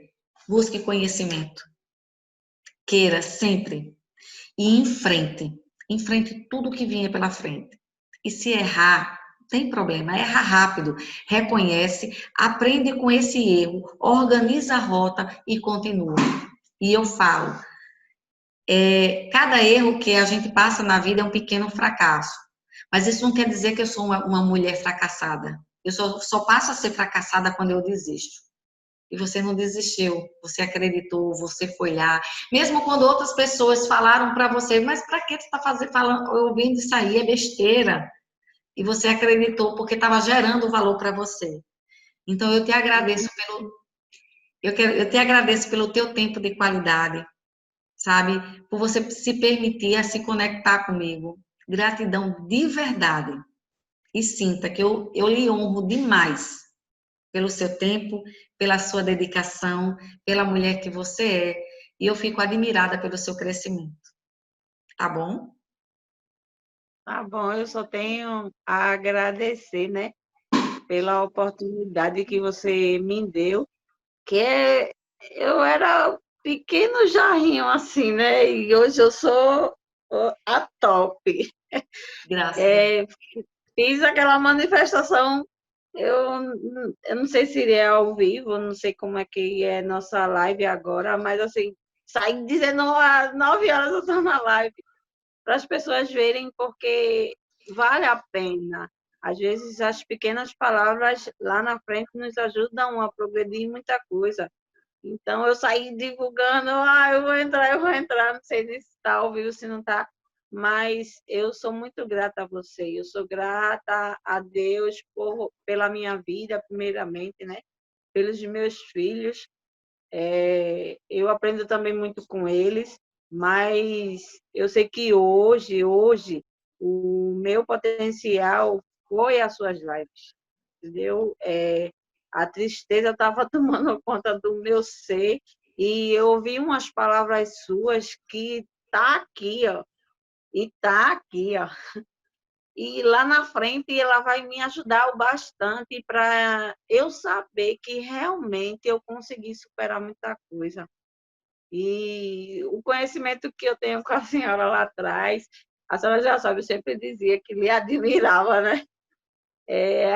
busque conhecimento. Queira sempre. E enfrente. Enfrente tudo que vier pela frente. E se errar, não tem problema, erra rápido. Reconhece, aprende com esse erro, organiza a rota e continua. E eu falo, cada erro que a gente passa na vida é um pequeno fracasso. Mas isso não quer dizer que eu sou uma mulher fracassada. Eu só passo a ser fracassada quando eu desisto. E você não desistiu, você acreditou, você foi lá. Mesmo quando outras pessoas falaram para você, mas para que você está falando, ouvindo isso aí, é besteira. E você acreditou porque estava gerando valor para você. Então eu te agradeço eu te agradeço pelo teu tempo de qualidade, sabe? Por você se permitir a se conectar comigo. Gratidão de verdade. E sinta que eu lhe honro demais pelo seu tempo, pela sua dedicação, pela mulher que você é. E eu fico admirada pelo seu crescimento. Tá bom? Tá bom, eu só tenho a agradecer, né, pela oportunidade que você me deu, eu era pequeno jarrinho assim, né, e hoje eu sou a top. Graças a Deus. É, fiz aquela manifestação, eu não sei se é ao vivo, não sei como é que é nossa live agora, mas assim, saí dizendo às 9 horas eu estou na live, para as pessoas verem, porque vale a pena. Às vezes, as pequenas palavras lá na frente nos ajudam a progredir em muita coisa. Então, eu saí divulgando, eu vou entrar, não sei se está ao vivo, se não está, mas eu sou muito grata a você, eu sou grata a Deus pela minha vida, primeiramente, né? Pelos meus filhos, eu aprendo também muito com eles, mas eu sei que hoje, o meu potencial foi as suas lives, entendeu? A tristeza estava tomando conta do meu ser e eu ouvi umas palavras suas que tá aqui, ó, e tá aqui, ó. E lá na frente ela vai me ajudar bastante para eu saber que realmente eu consegui superar muita coisa. E o conhecimento que eu tenho com a senhora lá atrás, a senhora já sabe, eu sempre dizia que lhe admirava, né?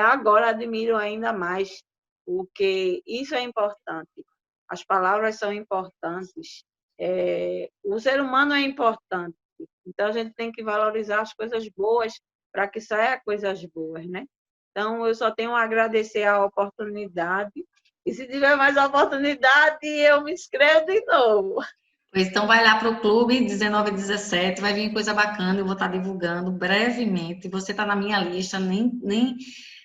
Agora admiro ainda mais, porque isso é importante. As palavras são importantes. O ser humano é importante. Então, a gente tem que valorizar as coisas boas para que saia coisas boas, né? Então, eu só tenho a agradecer a oportunidade. E se tiver mais oportunidade, eu me inscrevo de novo. Pois então vai lá para o clube 19 e 17, vai vir coisa bacana, eu vou estar divulgando brevemente. Você está na minha lista, nem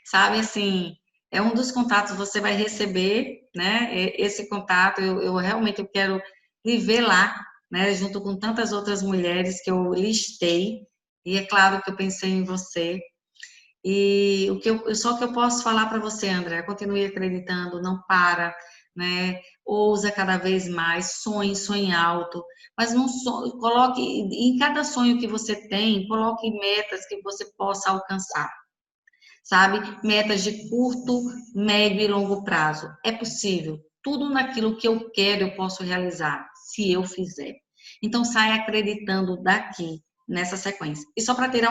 sabe assim, é um dos contatos que você vai receber, né? Esse contato, eu realmente eu quero lhe ver lá, né? Junto com tantas outras mulheres que eu listei, e é claro que eu pensei em você. E só que eu posso falar para você, André, continue acreditando, não para, né? Ousa cada vez mais, sonhe alto, mas não coloque em cada sonho que você tem, coloque metas que você possa alcançar, sabe? Metas de curto, médio e longo prazo. É possível. Tudo naquilo que eu quero eu posso realizar, se eu fizer. Então saia acreditando daqui nessa sequência. E só para ter